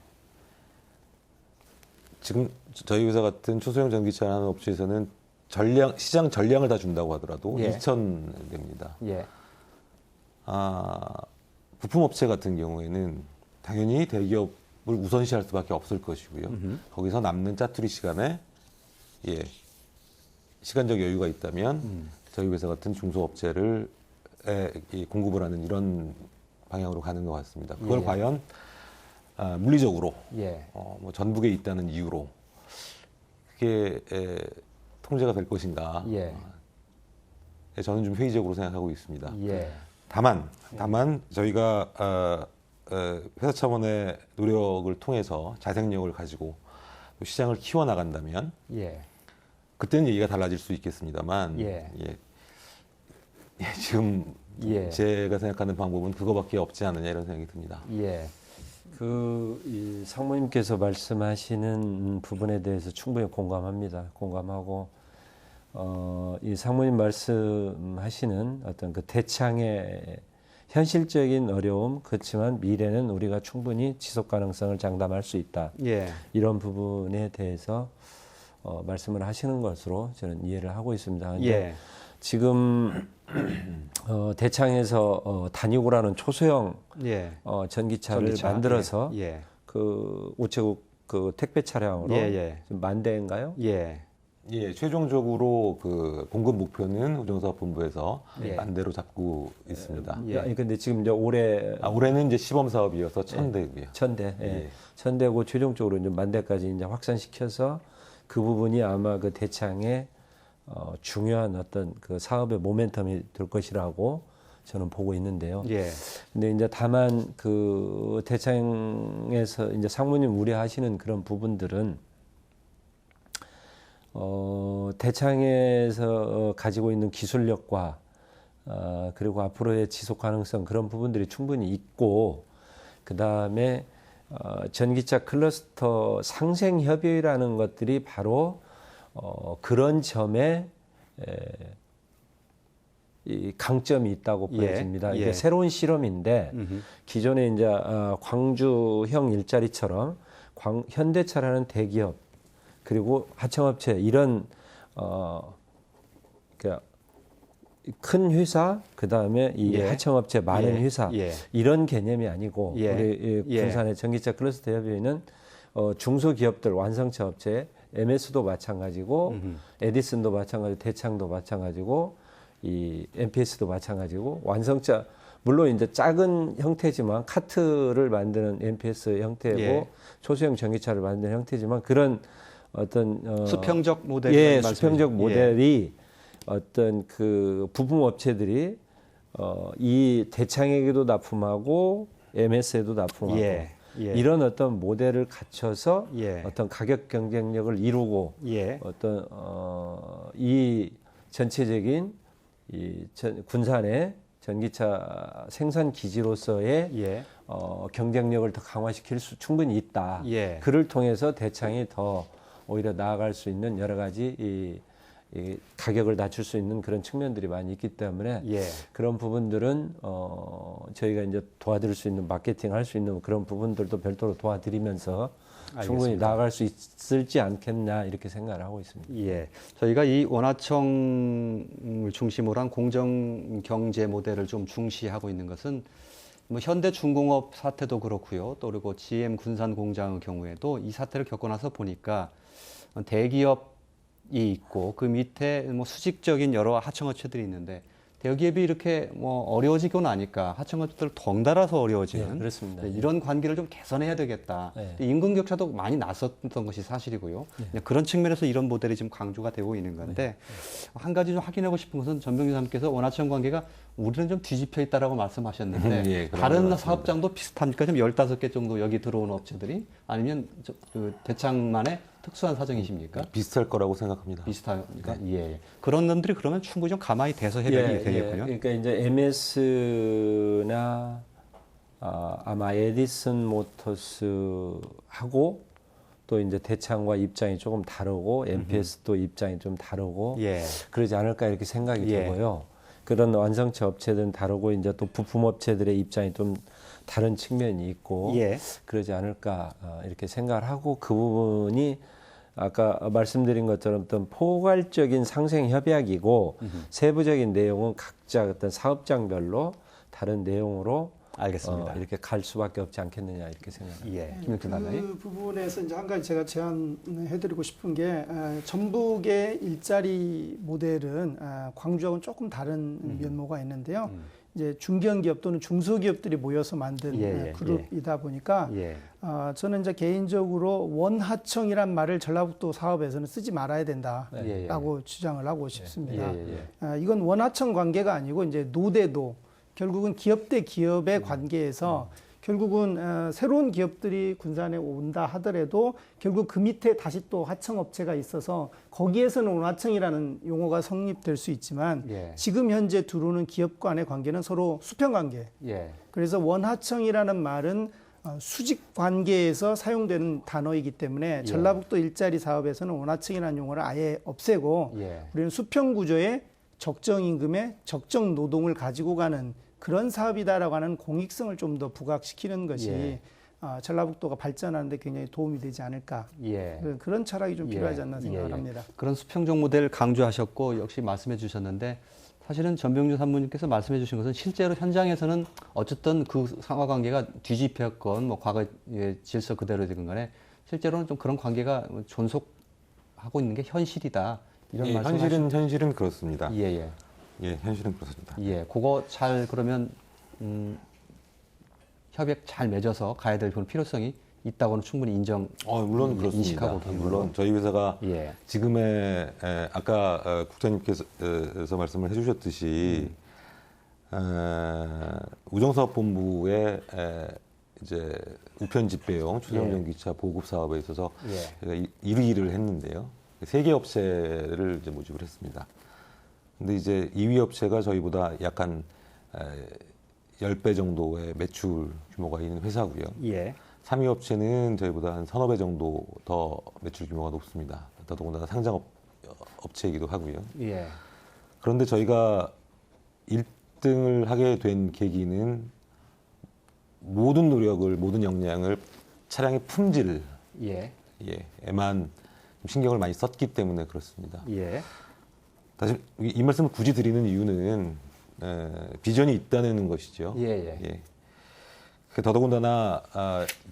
지금 저희 회사 같은 초소형 전기차 하는 업체에서는 시장 전량을 다 준다고 하더라도 2,000대입니다. 부품업체 같은 경우에는 당연히 대기업을 우선시할 수밖에 없을 것이고요. 거기서 남는 짜투리 시간에 시간적 여유가 있다면 저희 회사 같은 중소업체를 공급을 하는 이런 방향으로 가는 것 같습니다. 그걸 과연 물리적으로 뭐 전북에 있다는 이유로 그게 통제가 될 것인가? 저는 좀 회의적으로 생각하고 있습니다. 다만 저희가 회사 차원의 노력을 통해서 자생력을 가지고 시장을 키워나간다면 그때는 얘기가 달라질 수 있겠습니다만 지금 제가 생각하는 방법은 그거밖에 없지 않느냐 이런 생각이 듭니다. 이 상무님께서 말씀하시는 부분에 대해서 충분히 공감합니다. 공감하고 이 상무님 말씀하시는 어떤 그 대창의 현실적인 어려움 그렇지만 미래는 우리가 충분히 지속 가능성을 장담할 수 있다. 이런 부분에 대해서 말씀을 하시는 것으로 저는 이해를 하고 있습니다. 근데 지금 대창에서 다니고라는 초소형 전기차를 만들어서 그 우체국 그 택배 차량으로 지금 10,000대인가요? 예. 예, 최종적으로 그 공급 목표는 우정사업본부에서 10,000대로 잡고 있습니다. 예. 근데 지금 이제 올해는 이제 시범 사업이어서 1,000대고요. 1,000대. 예. 1,000대고 최종적으로 이제 10,000대까지 이제 확산시켜서 그 부분이 아마 그 대창의 중요한 어떤 그 사업의 모멘텀이 될 것이라고 저는 보고 있는데요. 예. 근데 이제 다만 그 대창에서 이제 상무님 우려하시는 그런 부분들은 대창에서 가지고 있는 기술력과 그리고 앞으로의 지속 가능성 그런 부분들이 충분히 있고 그 다음에 전기차 클러스터 상생 협의라는 것들이 바로 그런 점에 이 강점이 있다고 보여집니다. 이게 새로운 실험인데 기존에 이제 광주형 일자리처럼 현대차라는 대기업 그리고 하청업체 이런 그러니까 큰 회사 그 다음에 이 하청업체 많은 회사 이런 개념이 아니고 우리 군산의 전기차 클러스터 협의회는 중소기업들 완성차 업체 MS도 마찬가지고 에디슨도 마찬가지고 대창도 마찬가지고 이 MPS도 마찬가지고 완성차 물론 이제 작은 형태지만 카트를 만드는 MPS 형태고 초소형 전기차를 만드는 형태지만 그런 어떤 수평적 모델 수평적 모델이 어떤 그 부품 업체들이 이 대창에게도 납품하고 MS에도 납품하고 이런 어떤 모델을 갖춰서 어떤 가격 경쟁력을 이루고 어떤 이 전체적인 이 군산의 전기차 생산 기지로서의 경쟁력을 더 강화시킬 수 충분히 있다. 그를 통해서 대창이 더 오히려 나아갈 수 있는 여러 가지 이 가격을 낮출 수 있는 그런 측면들이 많이 있기 때문에 그런 부분들은 저희가 이제 도와드릴 수 있는 마케팅 할 수 있는 그런 부분들도 별도로 도와드리면서 충분히 나아갈 수 있을지 않겠냐 이렇게 생각을 하고 있습니다. 예, 저희가 이 원하청을 중심으로 한 공정 경제 모델을 좀 중시하고 있는 것은 뭐 현대중공업 사태도 그렇고요. 또 그리고 GM 군산 공장의 경우에도 이 사태를 겪고 나서 보니까 대기업이 있고 그 밑에 뭐 수직적인 여러 하청업체들이 있는데 대기업이 이렇게 뭐 어려워지고 나니까 하청업체들 덩달아서 어려워지는 그렇습니다. 이런 관계를 좀 개선해야 되겠다. 임금 격차도 많이 났었던 것이 사실이고요. 그런 측면에서 이런 모델이 지금 강조가 되고 있는 건데 한 가지 좀 확인하고 싶은 것은 전병규 사님께서 원하청 관계가 우리는 좀 뒤집혀 있다라고 말씀하셨는데 다른 사업장도 비슷합니까? 좀 15개 정도 여기 들어오는 업체들이 아니면 그 대창만의 특수한 사정이십니까? 비슷할 거라고 생각합니다. 비슷합니까? 그런 놈들이 그러면 충분히 좀 가만히 대서 해결이 되겠군요. 그러니까 이제 MS나 아마 에디슨 모터스하고 또 이제 대창과 입장이 조금 다르고 MPS도 입장이 좀 다르고 그러지 않을까 이렇게 생각이 되고요. 그런 완성차 업체들은 다르고 이제 또 부품 업체들의 입장이 좀 다른 측면이 있고 그러지 않을까 이렇게 생각을 하고 그 부분이 아까 말씀드린 것처럼 어떤 포괄적인 상생 협약이고 세부적인 내용은 각자 어떤 사업장별로 다른 내용으로 알겠습니다. 이렇게 갈 수밖에 없지 않겠느냐 이렇게 생각합니다. 김영춘 단장님. 그 부분에서 이제 한 가지 제가 제안해드리고 싶은 게 전북의 일자리 모델은 광주하고는 조금 다른 면모가 있는데요. 이제 중견기업 또는 중소기업들이 모여서 만든 그룹이다 보니까 저는 이제 개인적으로 원하청이란 말을 전라북도 사업에서는 쓰지 말아야 된다라고 주장을 하고 싶습니다. 이건 원하청 관계가 아니고 이제 노대도 결국은 기업 대 기업의 관계에서 결국은 새로운 기업들이 군산에 온다 하더라도 결국 그 밑에 다시 또 하청업체가 있어서 거기에서는 원하청이라는 용어가 성립될 수 있지만 지금 현재 들어오는 기업 간의 관계는 서로 수평 관계. 그래서 원하청이라는 말은 수직 관계에서 사용되는 단어이기 때문에 전라북도 일자리 사업에서는 원하청이라는 용어를 아예 없애고 우리는 수평 구조의 적정 임금에 적정 노동을 가지고 가는 그런 사업이다라고 하는 공익성을 좀 더 부각시키는 것이 전라북도가 발전하는 데 굉장히 도움이 되지 않을까. 그런 철학이 좀 필요하지 않나 생각을 합니다. 그런 수평적 모델을 강조하셨고 역시 말씀해 주셨는데 사실은 전병준 산부님께서 말씀해 주신 것은 실제로 현장에서는 어쨌든 그 상하 관계가 뒤집혔건 뭐 과거의 질서 그대로 되건 간에 실제로는 좀 그런 관계가 존속하고 있는 게 현실이다. 이런 말씀. 현실은 그렇습니다. 예. 현실은 그렇습니다. 예, 그거 잘 그러면 협약 잘 맺어서 가야 될 그런 필요성이 있다고는 충분히 물론 그렇습니다. 인식하고 계신 물론 저희 회사가 예. 지금의 아까 국장님께서 말씀을 해주셨듯이 우정사업본부의 이제 우편 집배용 추상 전기차 보급 사업에 있어서 제가 1위를 했는데요. 3개 업체를 이제 모집을 했습니다. 근데 이제 2위 업체가 저희보다 약간 10배 정도의 매출 규모가 있는 회사고요. 3위 업체는 저희보다 한 3~4배 정도 더 매출 규모가 높습니다. 더더군다나 상장 업체이기도 하고요. 그런데 저희가 1등을 하게 된 계기는 모든 노력을, 모든 역량을 차량의 품질에만 신경을 많이 썼기 때문에 그렇습니다. 다시 이 말씀을 굳이 드리는 이유는 비전이 있다는 것이죠. 더더군다나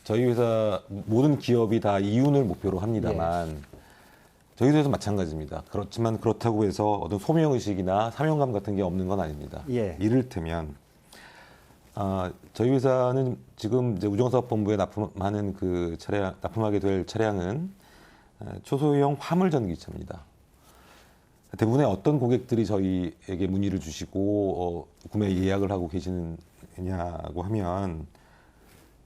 저희 회사 모든 기업이 다 이윤을 목표로 합니다만 저희 회사도 마찬가지입니다. 그렇지만 그렇다고 해서 어떤 소명의식이나 사명감 같은 게 없는 건 아닙니다. 이를테면 저희 회사는 지금 이제 우정사업본부에 납품하는 그 차량, 납품하게 될 차량은 초소형 화물 전기차입니다. 대부분의 어떤 고객들이 저희에게 문의를 주시고 구매 예약을 하고 계시느냐고 하면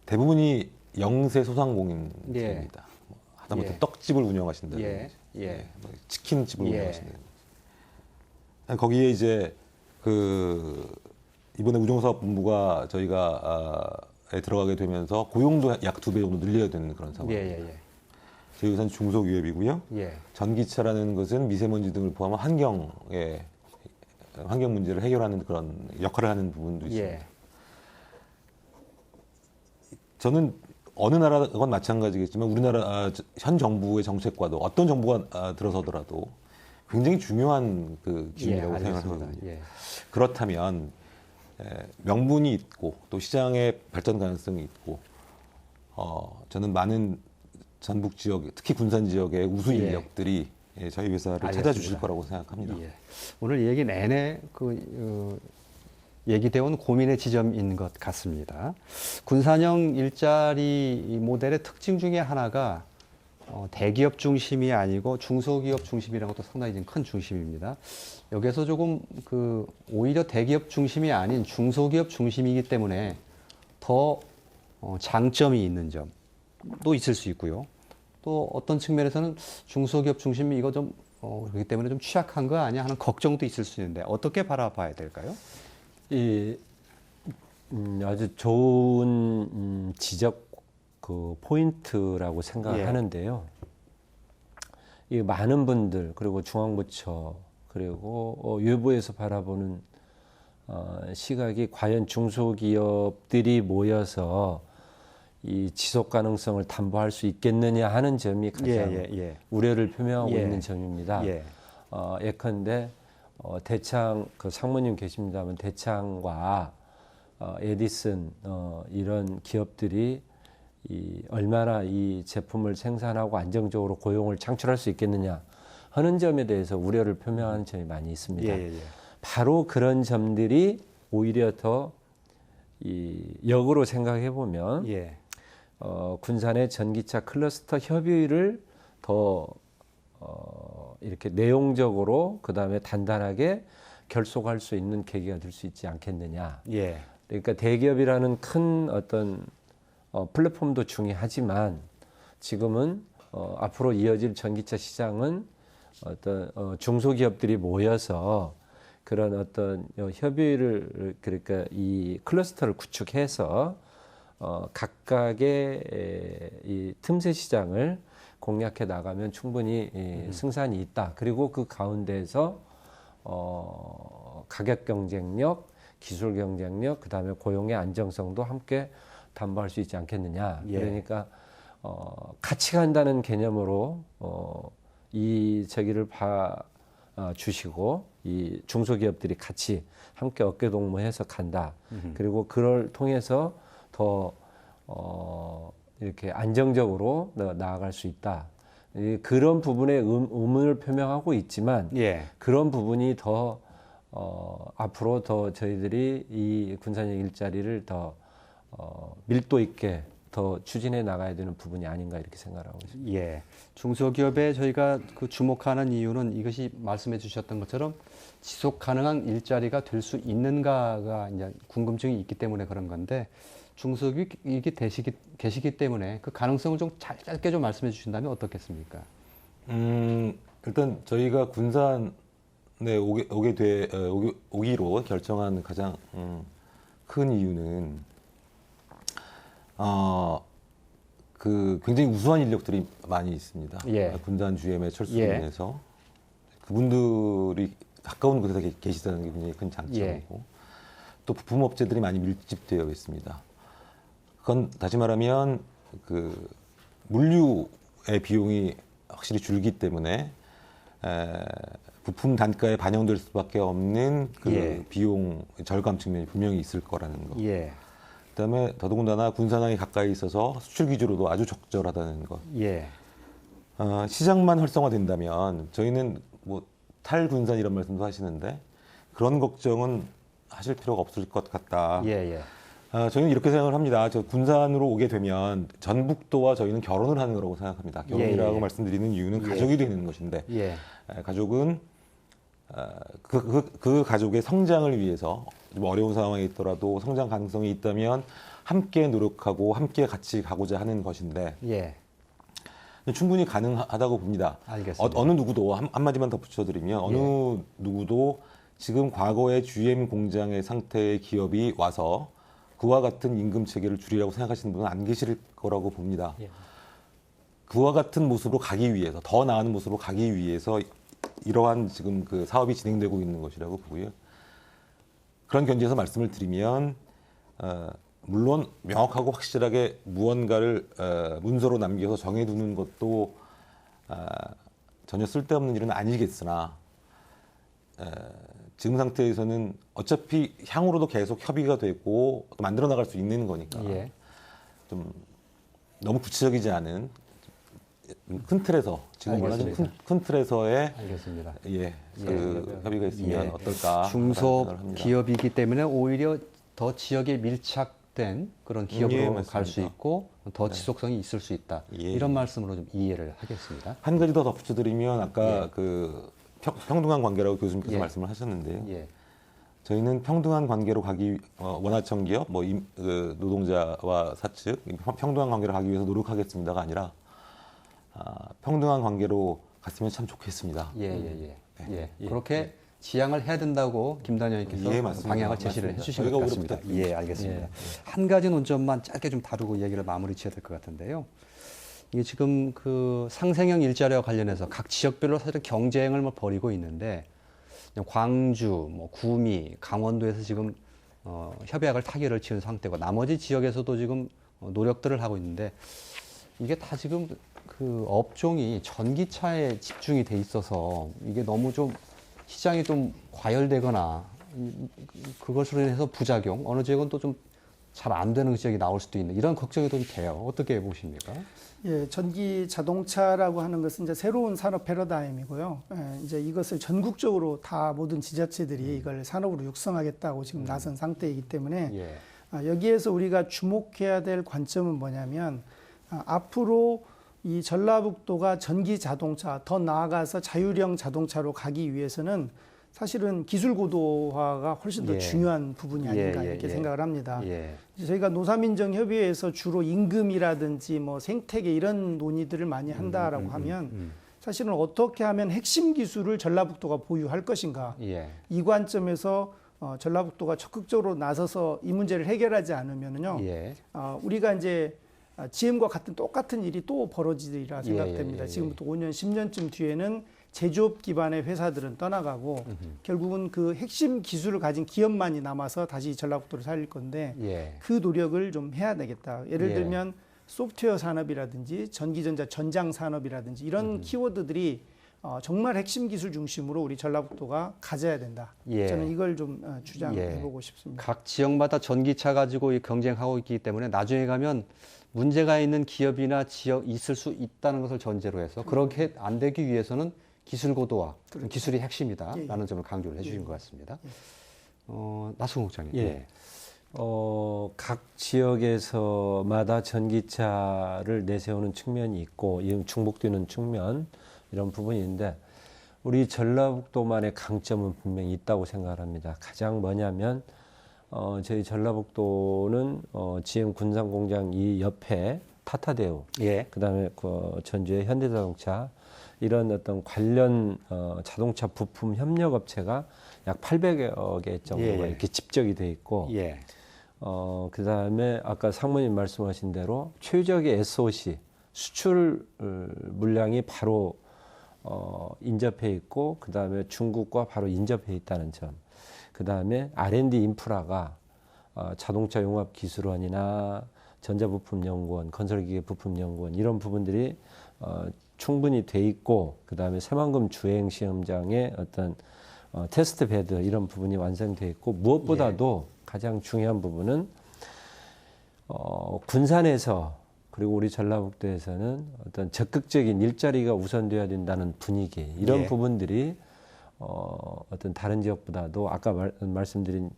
대부분이 영세 소상공인입니다. 하다못해 떡집을 운영하신다든지, 치킨집을 운영하신다든지. 거기에 이제 이번에 우정사업본부가 저희가 들어가게 되면서 고용도 약 2배 정도 늘려야 되는 그런 상황입니다. 저희 회사는 중소기업이고요. 전기차라는 것은 미세먼지 등을 포함한 환경 문제를 해결하는 그런 역할을 하는 부분도 있습니다. 저는 어느 나라건 마찬가지겠지만 우리나라 현 정부의 정책과도 어떤 정부가 들어서더라도 굉장히 중요한 그 기준이라고 생각을 하거든요. 그렇다면 명분이 있고 또 시장의 발전 가능성이 있고 저는 많은 전북 지역, 특히 군산 지역의 우수 인력들이 저희 회사를 찾아주실 거라고 생각합니다. 오늘 얘기 내내 얘기되어 온 고민의 지점인 것 같습니다. 군산형 일자리 모델의 특징 중에 하나가 대기업 중심이 아니고 중소기업 중심이라는 것도 상당히 큰 중심입니다. 여기서 조금 오히려 대기업 중심이 아닌 중소기업 중심이기 때문에 더 장점이 있는 점도 있을 수 있고요. 또 어떤 측면에서는 중소기업 중심이 이거 좀 그렇기 때문에 좀 취약한 거 아니야 하는 걱정도 있을 수 있는데 어떻게 바라봐야 될까요? 아주 좋은 지적 포인트라고 생각하는데요. 이 많은 분들 그리고 중앙부처 그리고 외부에서 바라보는 시각이 과연 중소기업들이 모여서 이 지속 가능성을 담보할 수 있겠느냐 하는 점이 가장 우려를 표명하고 있는 점입니다. 예컨대 대창 상무님 계십니다만 대창과 에디슨 이런 기업들이 얼마나 이 제품을 생산하고 안정적으로 고용을 창출할 수 있겠느냐 하는 점에 대해서 우려를 표명하는 점이 많이 있습니다. 바로 그런 점들이 오히려 더 역으로 생각해 보면 군산의 전기차 클러스터 협의를 더 이렇게 내용적으로 그다음에 단단하게 결속할 수 있는 계기가 될 수 있지 않겠느냐. 그러니까 대기업이라는 큰 어떤 플랫폼도 중요하지만 지금은 앞으로 이어질 전기차 시장은 어떤 중소기업들이 모여서 그런 어떤 협의를 그러니까 이 클러스터를 구축해서 각각의 이 틈새 시장을 공략해 나가면 충분히 승산이 있다. 그리고 그 가운데에서 가격 경쟁력, 기술 경쟁력, 그다음에 고용의 안정성도 함께 담보할 수 있지 않겠느냐. 그러니까 같이 간다는 개념으로 이 저기를 주시고 이 중소기업들이 같이 함께 어깨동무해서 간다. 그리고 그걸 통해서 더 이렇게 안정적으로 나아갈 수 있다. 그런 부분에 의문을 표명하고 있지만 예. 그런 부분이 더 앞으로 더 저희들이 이 군사적 일자리를 더 밀도 있게 더 추진해 나가야 되는 부분이 아닌가 이렇게 생각하고 있습니다. 예. 중소기업에 저희가 그 주목하는 이유는 이것이 말씀해 주셨던 것처럼 지속 가능한 일자리가 될 수 있는가가 이제 궁금증이 있기 때문에 그런 건데 중소기업이 계시기 때문에 그 가능성을 좀 짧게 좀 말씀해 주신다면 어떻겠습니까? 일단 저희가 군산에 오기로 결정한 가장 큰 이유는 그 굉장히 우수한 인력들이 많이 있습니다. 예. 군산 GM의 철수로 예. 인해서 그분들이 가까운 곳에 계시다는 게 굉장히 큰 장점이고 예. 또 부품업체들이 많이 밀집되어 있습니다. 그건 다시 말하면 그 물류의 비용이 확실히 줄기 때문에 부품 단가에 반영될 수밖에 없는 그 예. 비용 절감 측면이 분명히 있을 거라는 거. 예. 그다음에 더더군다나 군산항이 가까이 있어서 수출 기조로도 아주 적절하다는 것. 예. 시장만 활성화된다면 저희는 뭐 탈군산 이런 말씀도 하시는데 그런 걱정은 하실 필요가 없을 것 같다. 예. 예. 저희는 이렇게 생각을 합니다. 저 군산으로 오게 되면 전북도와 저희는 결혼을 하는 거라고 생각합니다. 결혼이라고 예. 말씀드리는 이유는 예. 가족이 되는 것인데 예. 가족은 그 가족의 성장을 위해서 좀 어려운 상황에 있더라도 성장 가능성이 있다면 함께 노력하고 함께 같이 가고자 하는 것인데 예. 충분히 가능하다고 봅니다. 알겠습니다. 어느 누구도 한마디만 덧붙여드리면 어느 누구도 지금 과거의 GM 공장의 상태의 기업이 와서 그와 같은 임금 체계를 줄이라고 생각하시는 분은 안 계실 거라고 봅니다. 예. 그와 같은 모습으로 가기 위해서 더 나은 모습으로 가기 위해서 이러한 지금 그 사업이 진행되고 있는 것이라고 보고요. 그런 견지에서 말씀을 드리면 물론 명확하고 확실하게 무언가를 문서로 남겨서 정해두는 것도 전혀 쓸데없는 일은 아니겠으나 지금 상태에서는 어차피 향후로도 계속 협의가 되고 만들어 나갈 수 있는 거니까 예. 좀 너무 구체적이지 않은 큰 틀에서 지금 말하는 큰 틀에서의 알겠습니다. 그 협의가 있으면 어떨까? 중소기업이기 때문에 오히려 더 지역에 밀착된 그런 기업으로 갈 수 있고 더 지속성이 있을 수 있다. 이런 말씀으로 좀 이해를 하겠습니다. 한 가지 더 덧붙여드리면 아까 그 평등한 관계라고 교수님께서 말씀을 하셨는데요. 저희는 평등한 관계로 가기 원하청 기업, 그 노동자와 사측 평등한 관계로 가기 위해서 노력하겠습니다가 아니라 평등한 관계로 갔으면 참 좋겠습니다. 그렇게 지향을 해야 된다고 김단장님께서 방향을 제시를 해주신 것 같습니다. 알겠습니다. 한 가지 논점만 짧게 좀 다루고 얘기를 마무리 지어야 될 것 같은데요. 이게 지금 그 상생형 일자리와 관련해서 각 지역별로 사실 경쟁을 벌이고 있는데 광주, 구미, 강원도에서 지금 협약을 타결을 지은 상태고 나머지 지역에서도 지금 노력들을 하고 있는데 이게 다 지금 그 업종이 전기차에 집중이 돼 있어서 이게 너무 좀 시장이 좀 과열되거나 그것으로 인해서 부작용 어느 지역은 또 좀 잘 안 되는 지역이 나올 수도 있는 이런 걱정이 좀 돼요. 어떻게 보십니까? 예, 전기 자동차라고 하는 것은 이제 새로운 산업 패러다임이고요. 이제 이것을 전국적으로 다 모든 지자체들이 이걸 산업으로 육성하겠다고 지금 나선 상태이기 때문에 여기에서 우리가 주목해야 될 관점은 뭐냐면 앞으로 이 전라북도가 전기 자동차 더 나아가서 자율형 자동차로 가기 위해서는 사실은 기술 고도화가 훨씬 더 중요한 부분이 아닌가 이렇게 생각을 합니다. 저희가 노사민정협의회에서 주로 임금이라든지 생태계 이런 논의들을 많이 한다라고 하면 사실은 어떻게 하면 핵심 기술을 전라북도가 보유할 것인가 이 관점에서 전라북도가 적극적으로 나서서 이 문제를 해결하지 않으면은요 우리가 이제 GM과 같은 똑같은 일이 또 벌어지리라 생각됩니다. 지금부터 5년, 10년쯤 뒤에는 제조업 기반의 회사들은 떠나가고 결국은 그 핵심 기술을 가진 기업만이 남아서 다시 전라북도를 살릴 건데 그 노력을 좀 해야 되겠다. 예를 들면 소프트웨어 산업이라든지 전기전자 전장 산업이라든지 이런 키워드들이 정말 핵심 기술 중심으로 우리 전라북도가 가져야 된다. 예. 저는 이걸 좀 주장해보고 싶습니다. 각 지역마다 전기차 가지고 경쟁하고 있기 때문에 나중에 가면 문제가 있는 기업이나 지역 있을 수 있다는 것을 전제로 해서 그렇게 안 되기 위해서는 기술 고도화, 그렇죠. 기술이 핵심이다라는 예. 점을 강조를 해주신 것 같습니다. 나승호 국장님. 예. 각 지역에서마다 전기차를 내세우는 측면이 있고 중복되는 측면 이런 부분인데 우리 전라북도만의 강점은 분명히 있다고 생각을 합니다. 가장 뭐냐면 저희 전라북도는 GM 군산공장 이 옆에 타타대우, 예. 그다음에 그 전주의 현대자동차 이런 어떤 관련 자동차 부품 협력 업체가 약 800여 개 정도가 예. 이렇게 집적이 돼 있고, 예. 그다음에 아까 상무님 말씀하신 대로 최적의 SOC 수출 물량이 바로 인접해 있고, 그다음에 중국과 바로 인접해 있다는 점, 그다음에 R&D 인프라가 자동차 용합 기술원이나 전자부품연구원, 건설기계 부품연구원 이런 부분들이 충분히 돼 있고, 그다음에 새만금 주행 시험장의 어떤 테스트 베드 이런 부분이 완성돼 있고, 무엇보다도 가장 중요한 부분은 군산에서 그리고 우리 전라북도에서는 어떤 적극적인 일자리가 우선돼야 된다는 분위기 이런 부분들이 어떤 다른 지역보다도 아까 말씀드린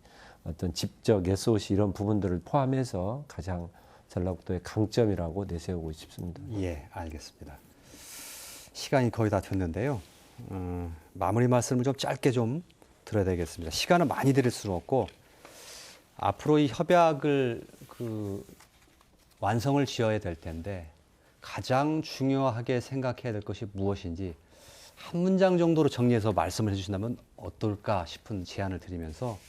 어떤 집적 SOC 이런 부분들을 포함해서 가장 전라북도의 강점이라고 내세우고 싶습니다. 예, 알겠습니다. 시간이 거의 다 됐는데요. 마무리 말씀을 좀 짧게 좀 드려야 되겠습니다. 시간은 많이 드릴 수는 없고 앞으로 이 협약을 완성을 지어야 될 텐데 가장 중요하게 생각해야 될 것이 무엇인지 한 문장 정도로 정리해서 말씀을 해주신다면 어떨까 싶은 제안을 드리면서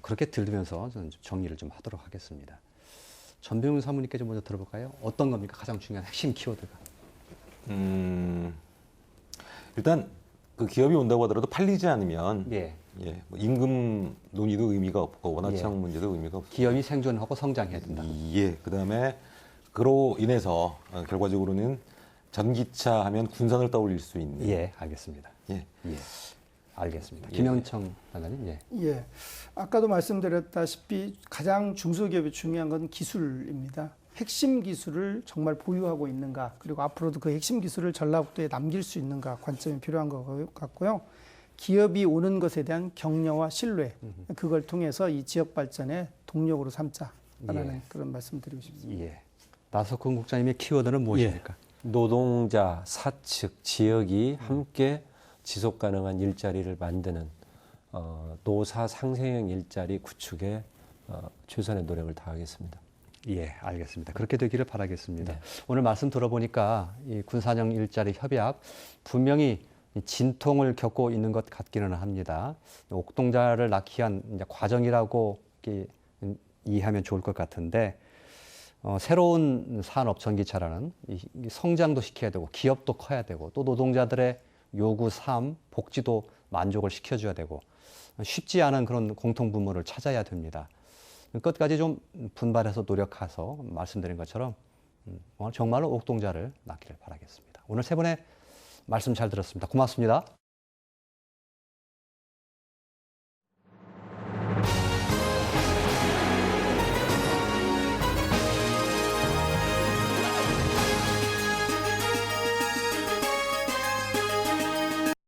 그렇게 들으면서 저는 정리를 좀 하도록 하겠습니다. 전병훈 사무님께 좀 먼저 들어볼까요? 어떤 겁니까? 가장 중요한 핵심 키워드가. 일단 그 기업이 온다고 하더라도 팔리지 않으면 뭐 임금 논의도 의미가 없고 원화청 문제도 의미가 없고 기업이 생존하고 성장해야 된다. 그다음에 그로 인해서 결과적으로는 전기차 하면 군산을 떠올릴 수 있는. 예, 알겠습니다. 예. 알겠습니다. 김현청 단장님. 예. 아까도 말씀드렸다시피 가장 중소기업이 중요한 건 기술입니다. 핵심 기술을 정말 보유하고 있는가, 그리고 앞으로도 그 핵심 기술을 전라북도에 남길 수 있는가 관점이 필요한 것 같고요. 기업이 오는 것에 대한 격려와 신뢰, 그걸 통해서 이 지역 발전의 동력으로 삼자라는 그런 말씀 드리고 싶습니다. 예. 나석훈 국장님의 키워드는 무엇입니까? 노동자, 사측, 지역이 함께 지속 가능한 일자리를 만드는 노사 상생형 일자리 구축에 최선의 노력을 다하겠습니다. 예, 알겠습니다. 그렇게 되기를 바라겠습니다. 네. 오늘 말씀 들어보니까 이 군산형 일자리 협약 분명히 진통을 겪고 있는 것 같기는 합니다. 옥동자를 낳기 위한 이제 과정이라고 이해하면 좋을 것 같은데 새로운 산업 전기차라는 이 성장도 시켜야 되고 기업도 커야 되고 또 노동자들의 요구, 삶, 복지도 만족을 시켜줘야 되고 쉽지 않은 그런 공통분모를 찾아야 됩니다. 끝까지 좀 분발해서 노력해서 말씀드린 것처럼 정말로 옥동자를 낳기를 바라겠습니다. 오늘 세 분의 말씀 잘 들었습니다. 고맙습니다.